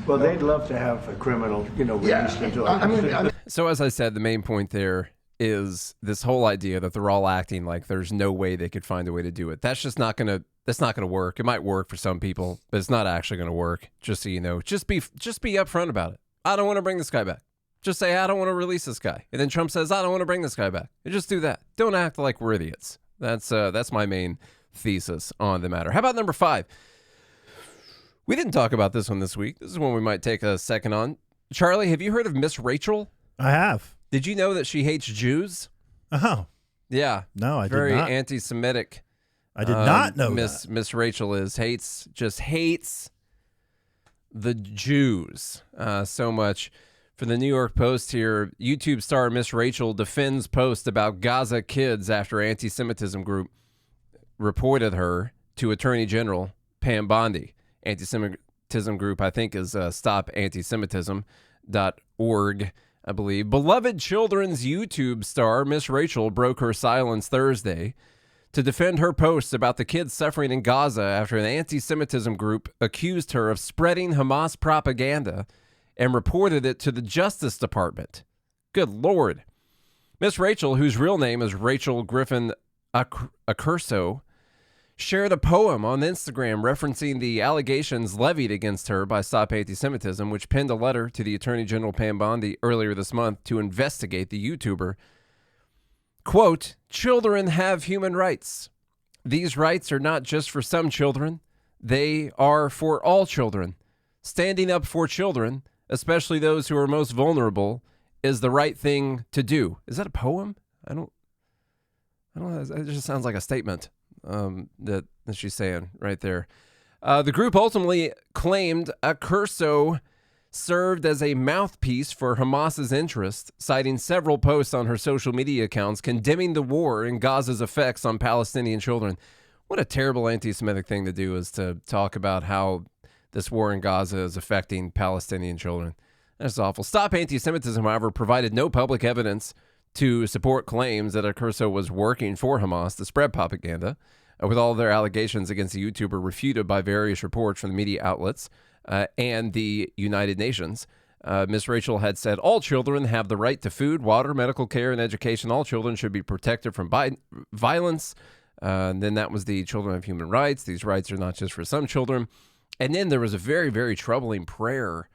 Well, they'd love to have a criminal, released into our So as I said, the main point there is this whole idea that they're all acting like there's no way they could find a way to do it. That's not going to work. It might work for some people, but it's not actually going to work. Just so you know, just be upfront about it. I don't want to bring this guy back. Just say, I don't want to release this guy. And then Trump says, I don't want to bring this guy back. And just do that. Don't act like we're idiots. That's my main thesis on the matter. How about number 5? We didn't talk about this one this week. This is one we might take a second on. Charlie, have you heard of Miss Rachel? I have. Did you know that she hates Jews? Oh. Yeah. No, I did not. Very anti-Semitic. I did not know Miss Rachel hates the Jews so much. For the New York Post here, YouTube star Miss Rachel defends post about Gaza kids after anti-Semitism group reported her to Attorney General Pam Bondi. Anti-Semitism group, I think, is stopantisemitism.org, I believe. Beloved children's YouTube star Miss Rachel broke her silence Thursday to defend her posts about the kids suffering in Gaza after an anti-Semitism group accused her of spreading Hamas propaganda and reported it to the Justice Department. Good Lord. Miss Rachel, whose real name is Rachel Griffin Accurso, shared a poem on Instagram referencing the allegations levied against her by Stop Anti-Semitism, which penned a letter to the Attorney General Pam Bondi earlier this month to investigate the YouTuber. Quote, children have human rights. These rights are not just for some children. They are for all children. standing up for children, especially those who are most vulnerable, is the right thing to do. Is that a poem? I don't know. It just sounds like a statement that she's saying right there. The group ultimately claimed Curso served as a mouthpiece for Hamas's interest, citing several posts on her social media accounts condemning the war and Gaza's effects on Palestinian children. What a terrible anti-Semitic thing to do, is to talk about how this war in Gaza is affecting Palestinian children. That's awful. Stop Anti-Semitism, however, provided no public evidence to support claims that Curso was working for Hamas to spread propaganda, with all their allegations against the YouTuber refuted by various reports from the media outlets and the United Nations. Ms. Rachel had said, all children have the right to food, water, medical care, and education. All children should be protected from violence. And then that was the Children of Human Rights. These rights are not just for some children. And then there was a very, very troubling prayer.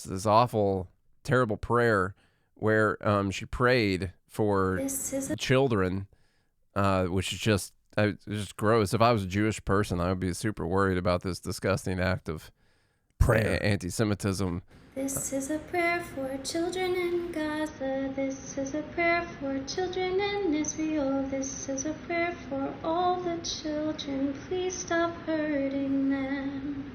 This awful, terrible prayer where she prayed for children, which is just gross. If I was a Jewish person, I would be super worried about this disgusting act of prayer, anti-Semitism. This is a prayer for children in Gaza. This is a prayer for children in Israel. This is a prayer for all the children. Please stop hurting them.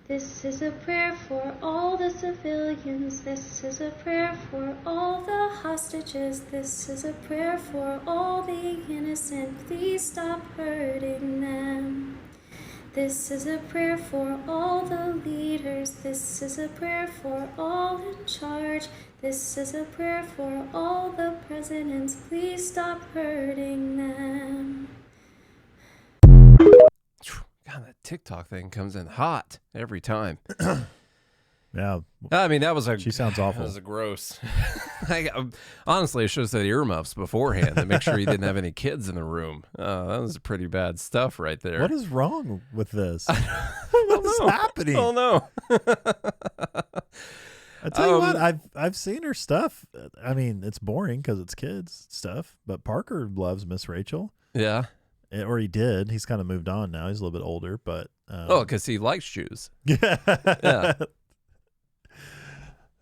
This is a prayer for all the civilians. This is a prayer for all the hostages. This is a prayer for all the innocent. Please stop hurting them. This is a prayer for all the leaders. This is a prayer for all in charge. This is a prayer for all the presidents. Please stop hurting them. God, that TikTok thing comes in hot every time. Yeah. I mean, she sounds awful. That was gross. Honestly, I should have said earmuffs beforehand to make sure he didn't have any kids in the room. That was pretty bad stuff right there. What is wrong with this? What is happening? I don't know. I tell you what, I've seen her stuff. I mean, it's boring because it's kids stuff, but Parker loves Miss Rachel. Yeah. Or he did. He's kind of moved on now. He's a little bit older, but because he likes Jews. Yeah.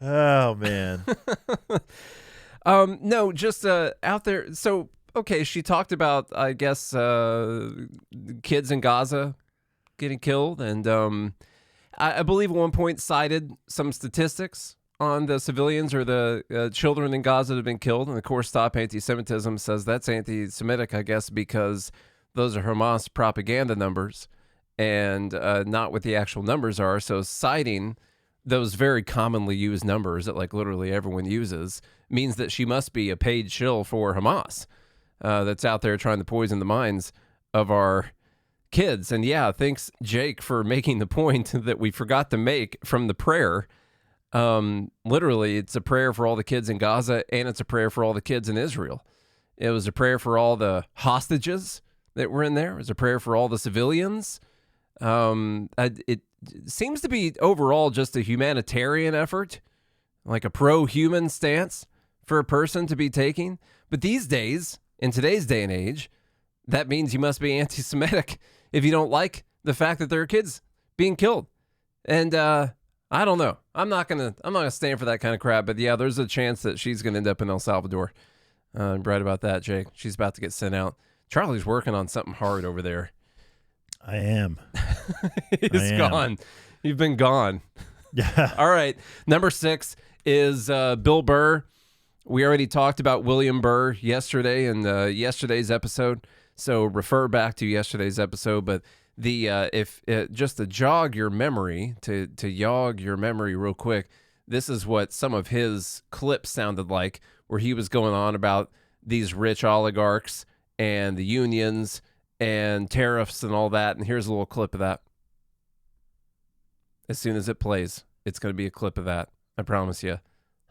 Oh man. No, just out there. So okay, she talked about, I guess, kids in Gaza getting killed, and I believe at one point cited some statistics on the civilians or the children in Gaza that have been killed. And of course, Stop Anti-Semitism says that's anti-Semitic, I guess, because those are Hamas propaganda numbers and not what the actual numbers are. So citing those very commonly used numbers that like literally everyone uses means that she must be a paid shill for Hamas that's out there trying to poison the minds of our kids. And yeah, thanks, Jake, for making the point that we forgot to make from the prayer. Literally, it's a prayer for all the kids in Gaza, and it's a prayer for all the kids in Israel. It was a prayer for all the hostages that were in there. It was a prayer for all the civilians. It seems to be overall just a humanitarian effort, like a pro-human stance for a person to be taking. But these days, in today's day and age, that means you must be anti-Semitic if you don't like the fact that there are kids being killed. And I don't know. I'm not gonna stand for that kind of crap. But yeah, there's a chance that she's gonna end up in El Salvador. Right about that, Jake. She's about to get sent out. Charlie's working on something hard over there. I am. He's gone. You've been gone. Yeah. All right. Number 6 is Bill Burr. We already talked about William Burr yesterday in yesterday's episode, so refer back to yesterday's episode. But just to jog your memory, to jog your memory real quick, this is what some of his clips sounded like, where he was going on about these rich oligarchs and the unions and tariffs and all that. And here's a little clip of that. As soon as it plays, it's going to be a clip of that. I promise you.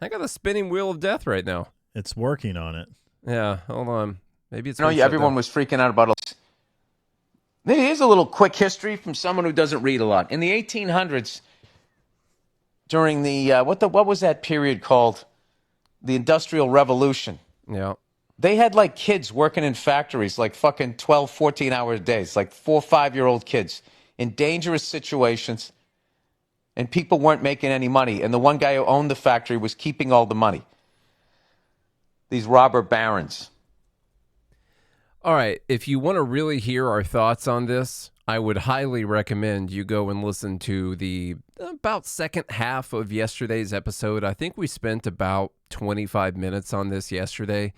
I got a spinning wheel of death right now. It's working on it. Yeah, hold on. Maybe it's. Everyone was freaking out about it. Here's a little quick history from someone who doesn't read a lot. In the 1800s, during the what was that period called? The Industrial Revolution. Yeah. They had like kids working in factories, like fucking 12, 14-hour days, like 4 or 5-year-old kids in dangerous situations. and people weren't making any money. And the one guy who owned the factory was keeping all the money. These robber barons. All right, if you want to really hear our thoughts on this, I would highly recommend you go and listen to the about second half of yesterday's episode. I think we spent about 25 minutes on this yesterday.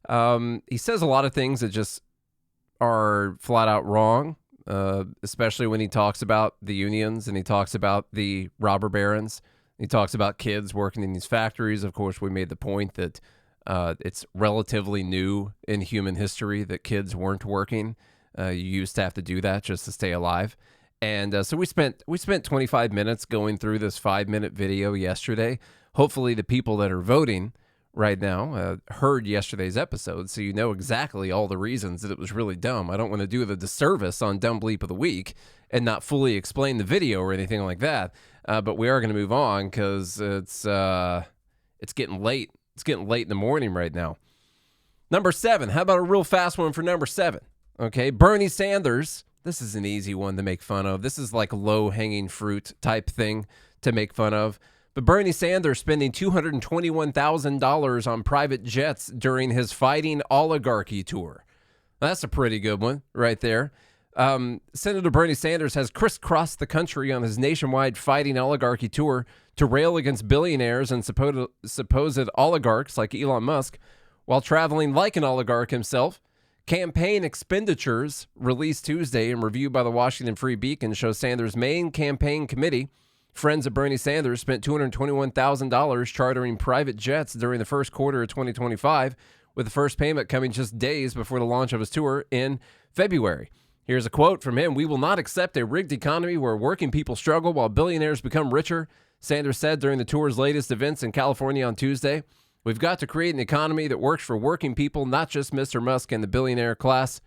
He says a lot of things that just are flat out wrong, especially when he talks about the unions and he talks about the robber barons. He talks about kids working in these factories. Of course, we made the point that it's relatively new in human history that kids weren't working. You used to have to do that just to stay alive. And so we spent 25 minutes going through this 5-minute video yesterday. Hopefully the people that are voting right now heard yesterday's episode, so you know exactly all the reasons that it was really dumb. I don't want to do the disservice on Dumb Bleep of the Week and not fully explain the video or anything like that. But we are going to move on because it's getting late. It's getting late in the morning right now. Number 7. How about a real fast one for number 7? Okay, Bernie Sanders. This is an easy one to make fun of. This is like low-hanging fruit type thing to make fun of. But Bernie Sanders spending $221,000 on private jets during his Fighting Oligarchy tour. That's a pretty good one right there. Senator Bernie Sanders has crisscrossed the country on his nationwide Fighting Oligarchy tour to rail against billionaires and supposed oligarchs like Elon Musk while traveling like an oligarch himself. Campaign expenditures released Tuesday and reviewed by the Washington Free Beacon show Sanders' main campaign committee, Friends of Bernie Sanders, spent $221,000 chartering private jets during the first quarter of 2025, with the first payment coming just days before the launch of his tour in February. Here's a quote from him. "We will not accept a rigged economy where working people struggle while billionaires become richer," Sanders said during the tour's latest events in California on Tuesday. "We've got to create an economy that works for working people, not just Mr. Musk and the billionaire class."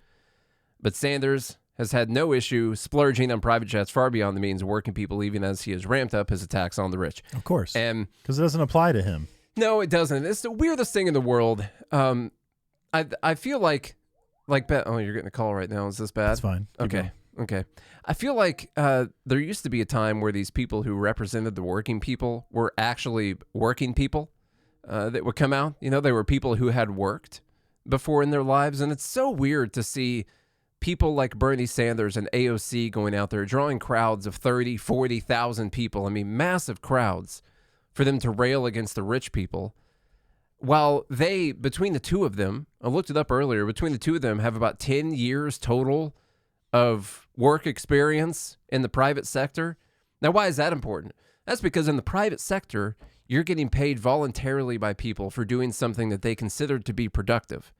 But Sanders has had no issue splurging on private jets far beyond the means of working people, even as he has ramped up his attacks on the rich. Of course. And because it doesn't apply to him. No, it doesn't. It's the weirdest thing in the world. I feel like oh, you're getting a call right now. Is this bad? That's fine. Okay. I feel like there used to be a time where these people who represented the working people were actually working people that would come out. You know, they were people who had worked before in their lives. And it's so weird to see people like Bernie Sanders and AOC going out there drawing crowds of 30, 40,000 people. I mean, massive crowds for them to rail against the rich people. While they, between the two of them, I looked it up earlier, between the two of them have about 10 years total of work experience in the private sector. Now, why is that important? That's because in the private sector, you're getting paid voluntarily by people for doing something that they considered to be productive.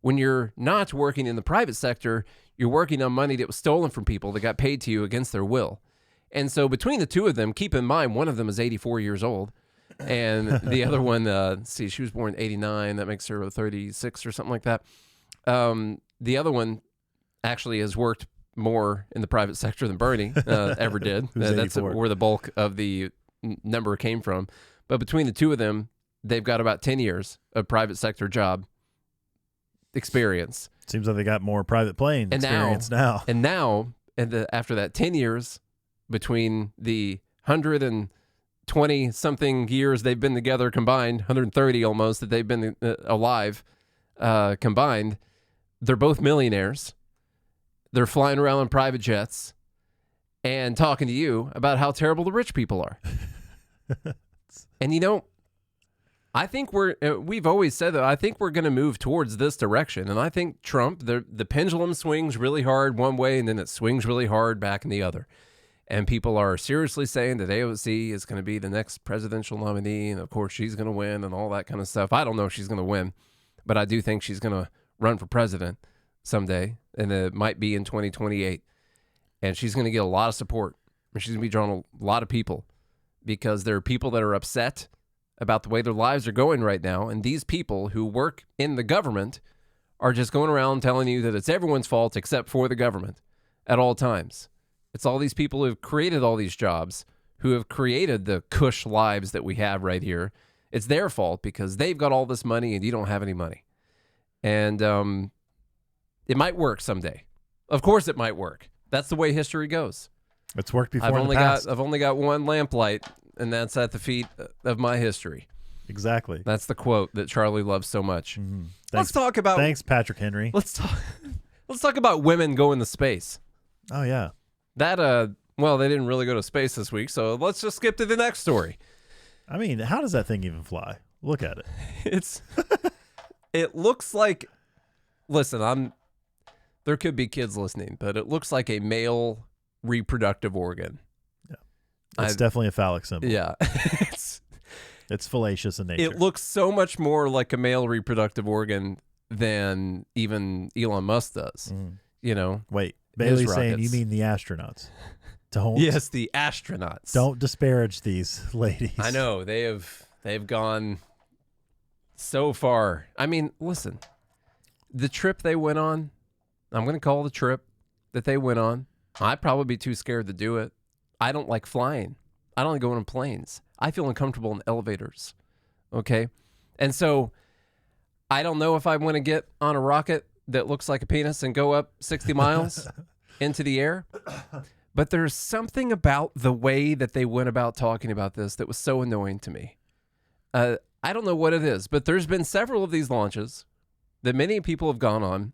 When you're not working in the private sector, you're working on money that was stolen from people that got paid to you against their will. And so between the two of them, keep in mind, one of them is 84 years old. And the other one, see, she was born in 89. That makes her 36 or something like that. The other one actually has worked more in the private sector than Bernie ever did. That's where the bulk of the number came from. But between the two of them, they've got about 10 years of private sector job experience. Seems like they got more private plane experience now. And now, after that 10 years, between the 120-something years they've been together combined, 130 almost that they've been alive combined, they're both millionaires. They're flying around on private jets and talking to you about how terrible the rich people are. And you know, I think we've always said that I think we're going to move towards this direction. And I think Trump, the pendulum swings really hard one way and then it swings really hard back in the other. And people are seriously saying that AOC is going to be the next presidential nominee. And of course she's going to win and all that kind of stuff. I don't know if she's going to win, but I do think she's going to run for president someday. And it might be in 2028. And she's going to get a lot of support. She's going to be drawing a lot of people because there are people that are upset about the way their lives are going right now. And these people who work in the government are just going around telling you that it's everyone's fault except for the government at all times. It's all these people who have created all these jobs, who have created the cush lives that we have right here. It's their fault because they've got all this money and you don't have any money. And it might work someday. Of course it might work. That's the way history goes. It's worked before. I've only got one lamplight, and that's at the feet of my history. Exactly. That's the quote that Charlie loves so much. Mm-hmm. Let's talk about. Thanks, Patrick Henry. Let's talk about women going to space. Oh yeah. That well, they didn't really go to space this week, so let's just skip to the next story. I mean, how does that thing even fly? Look at it. It looks like. Listen, there could be kids listening, but it looks like a male reproductive organ. Yeah. It's definitely a phallic symbol. Yeah. It's fallacious in nature. It looks so much more like a male reproductive organ than even Elon Musk does. You know? Wait, Bailey's saying you mean the astronauts. Don't. Yes, the astronauts. Don't disparage these ladies. I know. They've gone so far. I mean, listen. The trip they went on, I'm going to call the trip that they went on. I'd probably be too scared to do it. I don't like flying. I don't like going on planes. I feel uncomfortable in elevators. Okay? And so I don't know if I want to get on a rocket that looks like a penis and go up 60 miles into the air. But there's something about the way that they went about talking about this that was so annoying to me. I don't know what it is, but there's been several of these launches that many people have gone on,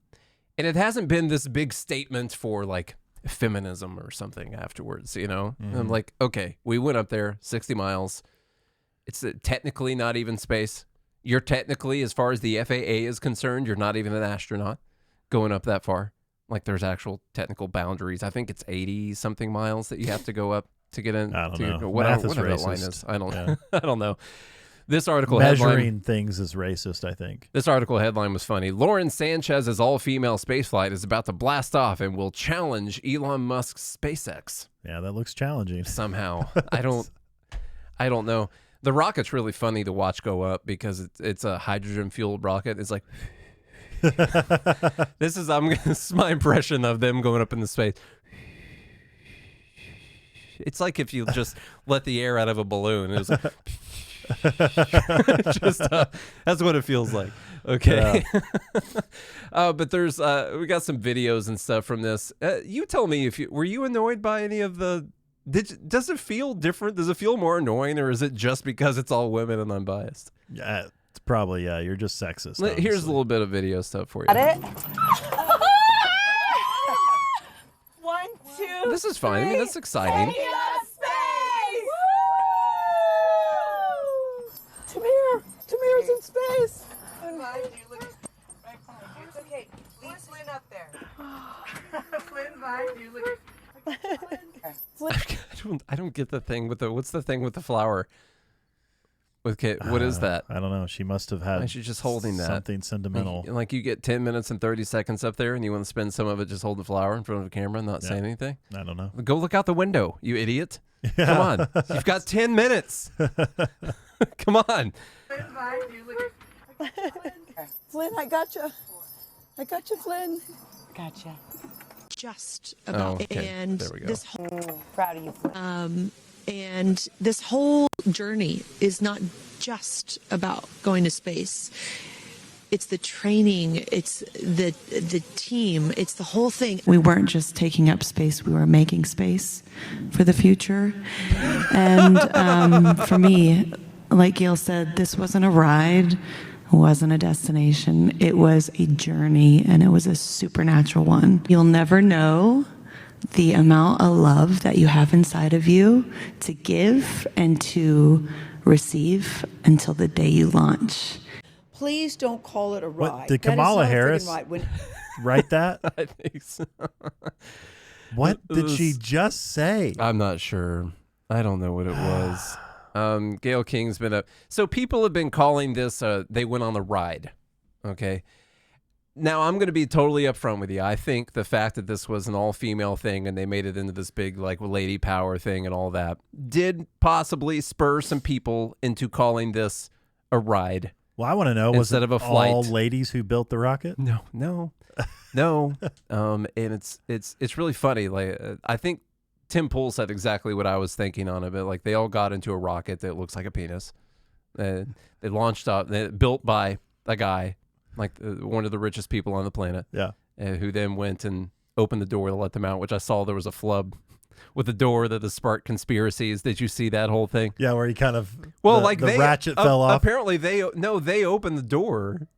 and it hasn't been this big statement for like feminism or something afterwards, you know? Mm-hmm. I'm like, okay, we went up there 60 miles. It's technically not even space. You're technically, as far as the FAA is concerned, you're not even an astronaut going up that far. Like there's actual technical boundaries. I think it's 80 something miles that you have to go up to get in. I don't know. Whatever that line is. I don't I don't know. This article measuring things is racist, I think. This article headline was funny. Lauren Sanchez's all-female spaceflight is about to blast off and will challenge Elon Musk's SpaceX. Yeah, that looks challenging. Somehow. I don't know. The rocket's really funny to watch go up because it's a hydrogen-fueled rocket. It's like this is my impression of them going up into space. It's like if you just let the air out of a balloon. It was like that's what it feels like. Okay. Yeah. But there's we got some videos and stuff from this. You tell me were you annoyed by any of the does it feel different? Does it feel more annoying, or is it just because it's all women and unbiased? Yeah, it's probably you're just sexist. Here's a little bit of video stuff for you. Got it? 1, 2, This is fine. I mean, that's exciting. Tamir's in space. It's okay. Leave Flynn up there. Flynn, bye. I don't get the thing with what's the thing with the flower? With Kit, what is that? I don't know. She must have had. She's just holding that. Something sentimental. Like you get 10 minutes and 30 seconds up there, and you want to spend some of it just holding the flower in front of the camera and not saying anything. I don't know. Go look out the window, you idiot. Yeah. Come on. You've got 10 minutes. Come on. Flynn, I gotcha. I gotcha, Flynn. Gotcha. Just about and there we go. This whole proud of you, Flynn. And this whole journey is not just about going to space. It's the training, it's the team, it's the whole thing. We weren't just taking up space, we were making space for the future. And for me, like Gail said, this wasn't a ride, it wasn't a destination. It was a journey, and it was a supernatural one. You'll never know the amount of love that you have inside of you to give and to receive until the day you launch. Please don't call it a ride. What, did Kamala Harris write that? I think so. What did she just say? I'm not sure. I don't know what it was. Gail King's been up. So people have been calling this, they went on a ride. Okay. Now, I'm going to be totally upfront with you. I think the fact that this was an all-female thing and they made it into this big, like, lady power thing and all that did possibly spur some people into calling this a ride. Well, I want to know, was it of a flight. All ladies who built the rocket? No. And it's really funny. Like, I think Tim Pool said exactly what I was thinking on it. Like, they all got into a rocket that looks like a penis. They launched up, built by a guy, like one of the richest people on the planet. Yeah. Who then went and opened the door to let them out, which I saw there was a flub with the door that has sparked conspiracies. Did you see that whole thing? Yeah, where he kind of the ratchet fell off. Apparently they opened the door.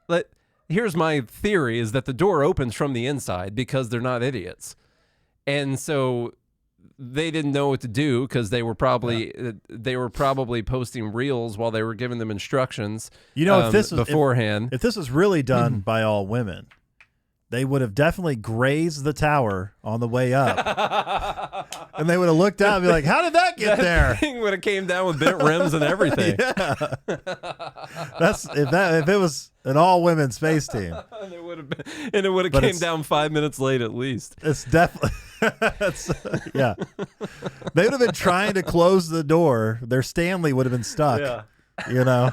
But here's my theory: is that the door opens from the inside because they're not idiots, and so they didn't know what to do because they were probably posting reels while they were giving them instructions. If this was beforehand, if this was really done by all women, they would have definitely grazed the tower on the way up, and they would have looked out and be like, "How did that get there?" Thing would have came down with bent rims and everything. Yeah. If it was an all women space team, and it would have came down 5 minutes late at least. It's definitely yeah. They would have been trying to close the door. Their Stanley would have been stuck. Yeah. You know,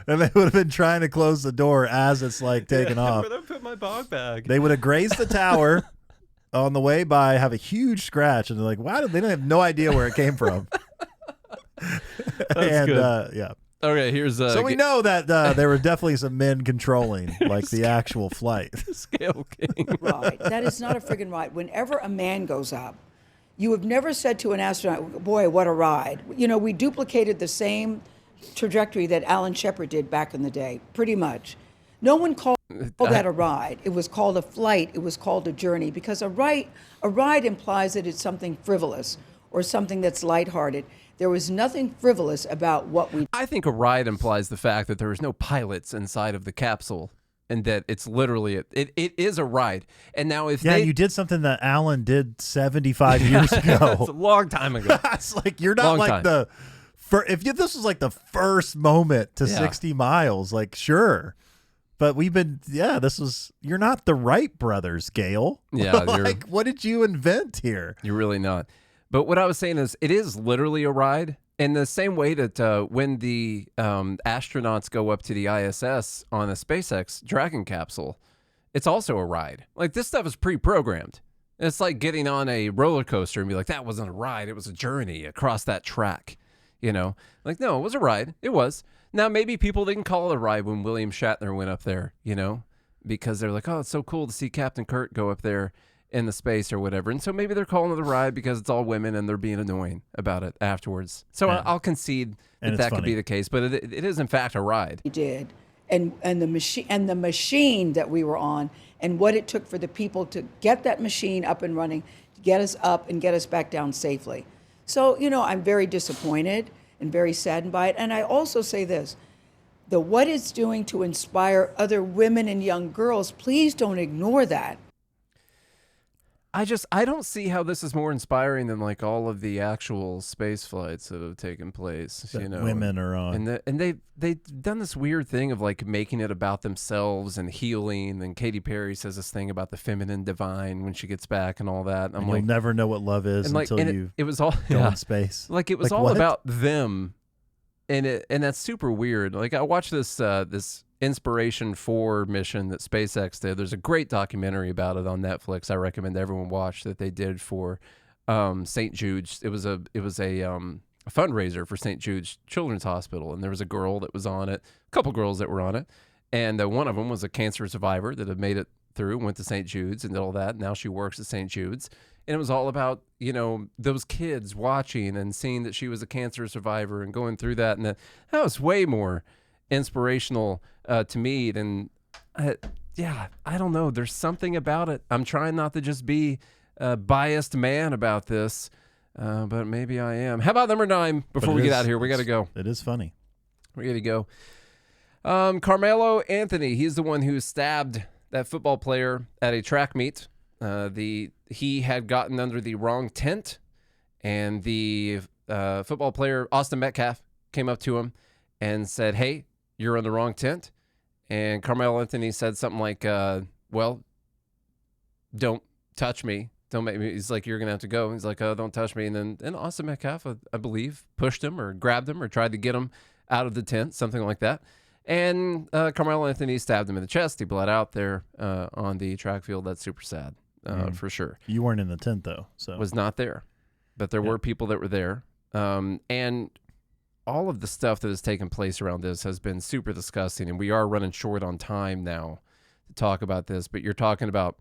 and they would have been trying to close the door as it's like taking off. I would have put my bog bag. They would have grazed the tower on the way by, have a huge scratch, and they're like, "Wow!" They don't have no idea where it came from. That's good. Yeah. Okay, here's so we know that there were definitely some men controlling, like the actual flight. Scale King. Right. That is not a friggin' right. Whenever a man goes up, you have never said to an astronaut, "Boy, what a ride." You know, we duplicated the same trajectory that Alan Shepard did back in the day, pretty much. No one called that a ride. It was called a flight. It was called a journey, because a ride implies that it's something frivolous or something that's lighthearted. There was nothing frivolous about what we. I think a ride implies the fact that there was no pilots inside of the capsule, and that it's literally it is a ride. And now if you did something that Alan did 75 years ago, it's a long time ago. It's like you're not like this was like the first moment to 60 miles, like sure. But you're not the Wright brothers, Gail. Yeah. Like, what did you invent here? You're really not. But what I was saying is, it is literally a ride in the same way that when the astronauts go up to the ISS on a SpaceX Dragon capsule, it's also a ride. Like, this stuff is pre-programmed. It's like getting on a roller coaster and be like, that wasn't a ride. It was a journey across that track. You know, like, no, it was a ride. It was. Now, maybe people didn't call it a ride when William Shatner went up there, you know, because they're like, oh, it's so cool to see Captain Kirk go up there in the space or whatever. And so maybe they're calling it a ride because it's all women and they're being annoying about it afterwards. So I'll concede that could be the case, but it is in fact a ride. We did. And the machine that we were on, and what it took for the people to get that machine up and running, to get us up and get us back down safely. So, you know, I'm very disappointed and very saddened by it. And I also say this, what it's doing to inspire other women and young girls, please don't ignore that. I don't see how this is more inspiring than like all of the actual space flights that have taken place. That you know, women are on, and they've done this weird thing of like making it about themselves and healing. And Katy Perry says this thing about the feminine divine when she gets back and all that. And you'll never know what love is until it was all go in space. Like it was all about them, and that's super weird. Like I watched this Inspiration 4 mission that SpaceX did. There's a great documentary about it on Netflix. I recommend everyone watch that they did for St. Jude's. It was a fundraiser for St. Jude's Children's Hospital, and there was a girl that was on it, a couple girls that were on it, and one of them was a cancer survivor that had made it through, went to St. Jude's and did all that. Now she works at St. Jude's, and it was all about, you know, those kids watching and seeing that she was a cancer survivor and going through that, and that was way more inspirational to me than I don't know, there's something about it. I'm trying not to just be a biased man about this, but maybe I am. How about number 9 before we get out of here? We got to go. It is funny. We got to go. Carmelo Anthony, he's the one who stabbed that football player at a track meet. He had gotten under the wrong tent, and the football player Austin Metcalf came up to him and said, "Hey, you're in the wrong tent." And Carmelo Anthony said something like, well, don't touch me. Don't make me. He's like, you're going to have to go. He's like, oh, don't touch me. And then Austin Metcalf, I believe, pushed him or grabbed him or tried to get him out of the tent, something like that. And Carmelo Anthony stabbed him in the chest. He bled out there on the track field. That's super sad, for sure. You weren't in the tent, though. So was not there. But there were people that were there. And all of the stuff that has taken place around this has been super disgusting, and we are running short on time now to talk about this, but you're talking about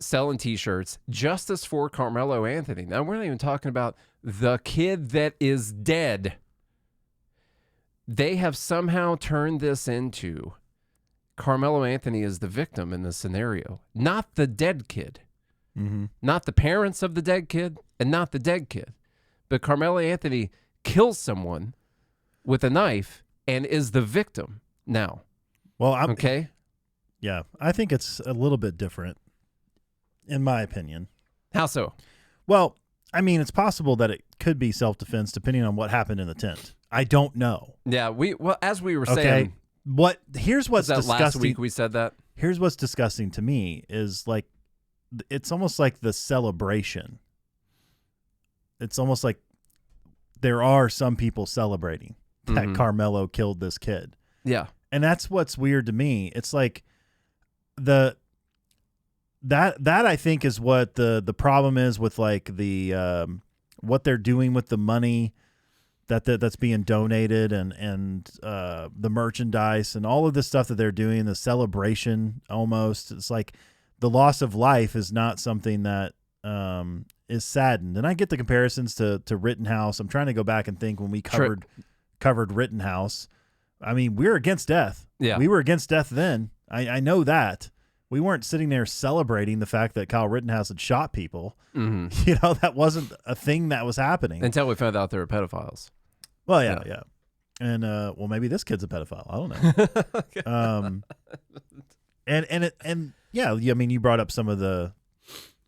selling T-shirts, justice for Karmelo Anthony. Now, we're not even talking about the kid that is dead. They have somehow turned this into Karmelo Anthony is the victim in this scenario, not the dead kid, not the parents of the dead kid, and not the dead kid. But Karmelo Anthony kills someone with a knife and is the victim now. Well, okay. Yeah, I think it's a little bit different, in my opinion. How so? Well, I mean, it's possible that it could be self-defense depending on what happened in the tent. I don't know. Yeah, as we were saying, here's what's disgusting. Last week we said that. Here's what's disgusting to me is like, it's almost like the celebration. It's almost like there are some people celebrating that Karmelo killed this kid. Yeah. And that's what's weird to me. It's like that I think is what the problem is with like the what they're doing with the money that's being donated and the merchandise and all of this stuff that they're doing, the celebration almost. It's like the loss of life is not something that is saddened. And I get the comparisons to Rittenhouse. I'm trying to go back and think when we covered Rittenhouse. I mean, we're against death. Yeah. We were against death then. I know that. We weren't sitting there celebrating the fact that Kyle Rittenhouse had shot people. You know, that wasn't a thing that was happening. Until we found out they were pedophiles. Well, yeah. And, well, maybe this kid's a pedophile. I don't know. I mean, you brought up some of the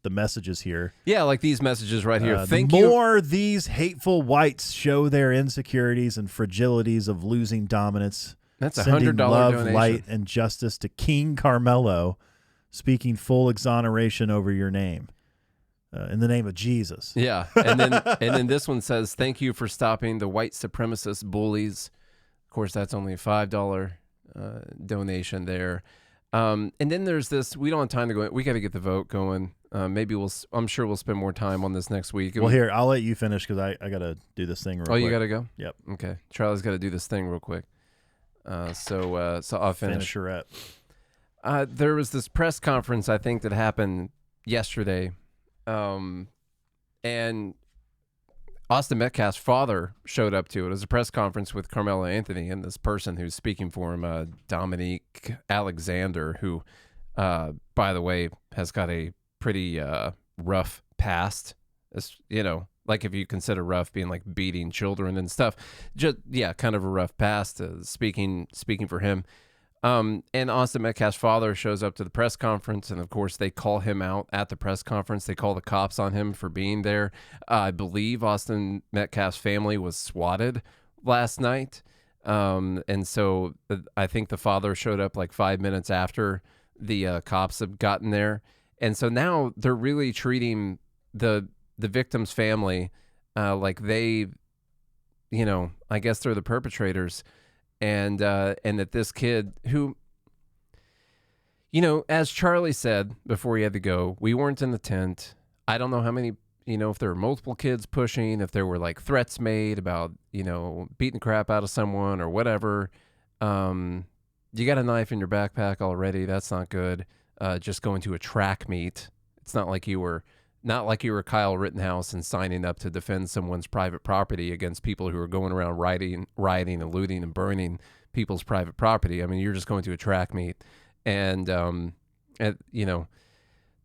messages here. Yeah, like these messages right here. The more these hateful whites show their insecurities and fragilities of losing dominance. That's a sending $100 love, donation. light, and justice to King Karmelo, speaking full exoneration over your name. In the name of Jesus. Yeah. And then this one says, thank you for stopping the white supremacist bullies. Of course, that's only a $5 donation there. And then there's this, we don't have time to go. We got to get the vote going. Maybe I'm sure we'll spend more time on this next week. Well, here, I'll let you finish because I got to do this thing real quick. Oh, you got to go? Yep. Okay. Charlie's got to do this thing real quick. So I'll finish. Her up. There was this press conference, I think, that happened yesterday. And Austin Metcalf's father showed up to it. It was a press conference with Karmelo Anthony and this person who's speaking for him, Dominique Alexander, who, by the way, has got a pretty rough past. As, you know, like if you consider rough being like beating children and stuff, just kind of a rough past. Speaking for him. And Austin Metcalf's father shows up to the press conference, and of course they call him out at the press conference. They call the cops on him for being there. I believe Austin Metcalf's family was swatted last night. And so I think the father showed up like 5 minutes after the cops have gotten there. And so now they're really treating the victim's family like they, you know, I guess they're the perpetrators. And that this kid who, you know, as Charlie said before he had to go, we weren't in the tent. I don't know how many, you know, if there were multiple kids pushing, if there were like threats made about, you know, beating crap out of someone or whatever. You got a knife in your backpack already. That's not good. Just going to a track meet. It's not like you were Kyle Rittenhouse and signing up to defend someone's private property against people who are going around rioting and looting and burning people's private property. I mean, you're just going to a track meet. And you know,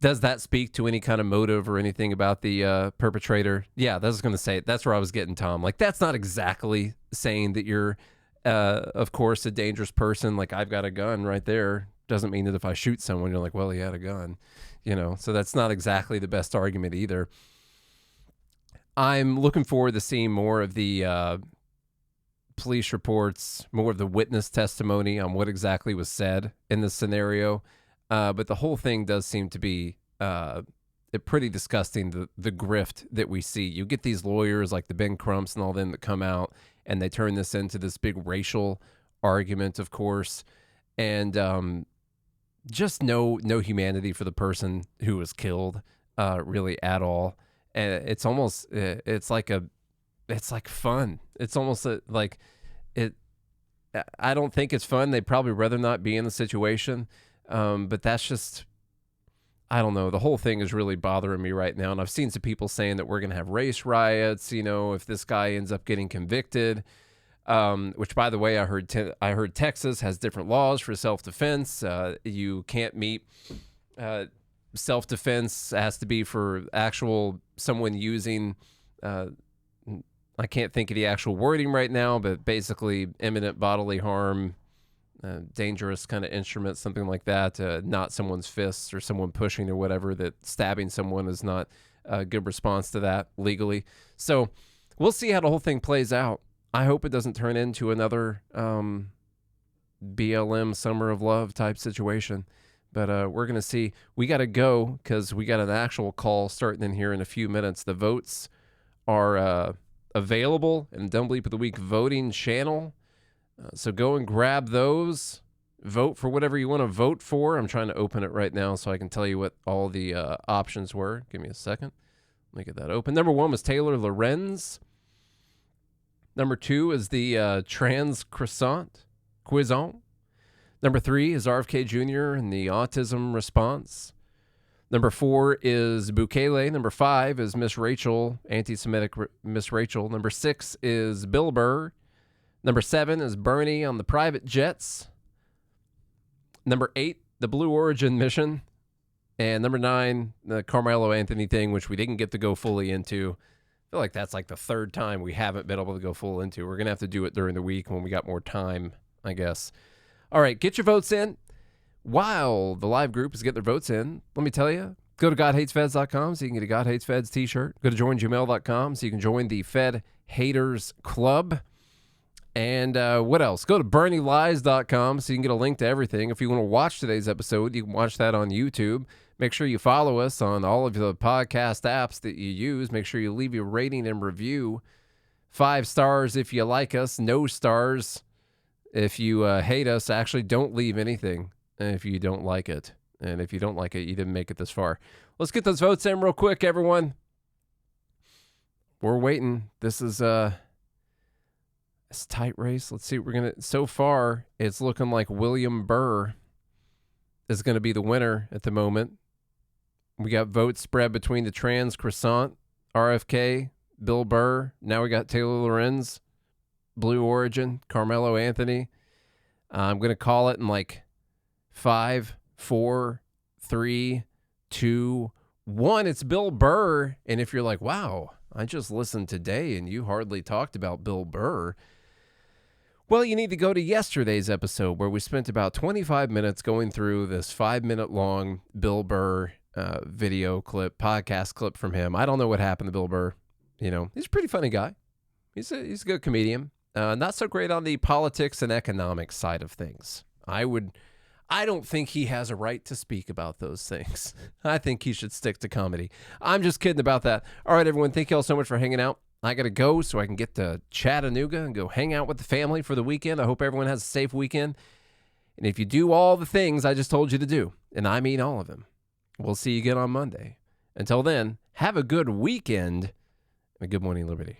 does that speak to any kind of motive or anything about the perpetrator? Yeah, that's going to say it. That's where I was getting, Tom. Like, that's not exactly saying that you're, of course, a dangerous person. Like, I've got a gun right there. Doesn't mean that if I shoot someone, you're like, well, he had a gun. You know, so that's not exactly the best argument either. I'm looking forward to seeing more of the police reports, more of the witness testimony on what exactly was said in this scenario. But the whole thing does seem to be pretty disgusting, the grift that we see. You get these lawyers like the Ben Crumps and all them that come out, and they turn this into this big racial argument, of course. And just no humanity for the person who was killed, really at all. And it's almost, it's like fun. It's almost like it. I don't think it's fun. They'd probably rather not be in the situation. But that's just, I don't know. The whole thing is really bothering me right now. And I've seen some people saying that we're going to have race riots, if this guy ends up getting convicted. Which, by the way, I heard Texas has different laws for self-defense. You can't meet self-defense. It has to be for actual someone using, I can't think of the actual wording right now, but basically imminent bodily harm, dangerous kind of instrument, something like that, not someone's fists or someone pushing or whatever, that stabbing someone is not a good response to that legally. So we'll see how the whole thing plays out. I hope it doesn't turn into another BLM Summer of Love type situation. But we're going to see. We got to go because we got an actual call starting in here in a few minutes. The votes are available in the Dumb Bleep of the Week voting channel. So go and grab those. Vote for whatever you want to vote for. I'm trying to open it right now so I can tell you what all the options were. Give me a second. Let me get that open. Number 1 was Taylor Lorenz. Number 2 is the trans Croissant. Number 3 is RFK Jr. and the autism response. Number 4 is Bukele. Number 5 is Miss Rachel, anti-Semitic Miss Rachel. Number 6 is Bill Burr. Number 7 is Bernie on the private jets. Number 8, the Blue Origin mission. And number 9, the Karmelo Anthony thing, which we didn't get to go fully into. I feel like that's like the third time we haven't been able to go full into. We're going to have to do it during the week when we got more time, I guess. All right, get your votes in. While the live group is getting their votes in, let me tell you, go to GodHatesFeds.com so you can get a God Hates Feds t-shirt. Go to joingmail.com so you can join the Fed Haters Club. And what else? Go to BernieLies.com so you can get a link to everything. If you want to watch today's episode, you can watch that on YouTube. Make sure you follow us on all of the podcast apps that you use. Make sure you leave your rating and review. 5 stars if you like us. No stars if you hate us. Actually, don't leave anything if you don't like it. And if you don't like it, you didn't make it this far. Let's get those votes in real quick, everyone. We're waiting. This is it's a tight race. Let's see what we're going to... So far, it's looking like William Burr is going to be the winner at the moment. We got votes spread between the trans Croissant, RFK, Bill Burr. Now we got Taylor Lorenz, Blue Origin, Karmelo Anthony. I'm going to call it in like 5, 4, 3, 2, 1. It's Bill Burr. And if you're like, wow, I just listened today and you hardly talked about Bill Burr. Well, you need to go to yesterday's episode where we spent about 25 minutes going through this 5-minute long Bill Burr video clip, podcast clip from him. I don't know what happened to Bill Burr. He's a pretty funny guy. He's a good comedian. Not so great on the politics and economics side of things. I don't think he has a right to speak about those things. I think he should stick to comedy. I'm just kidding about that. All right, everyone. Thank you all so much for hanging out. I got to go so I can get to Chattanooga and go hang out with the family for the weekend. I hope everyone has a safe weekend. And if you do all the things I just told you to do, and I mean all of them, we'll see you again on Monday. Until then, have a good weekend and good morning, Liberty.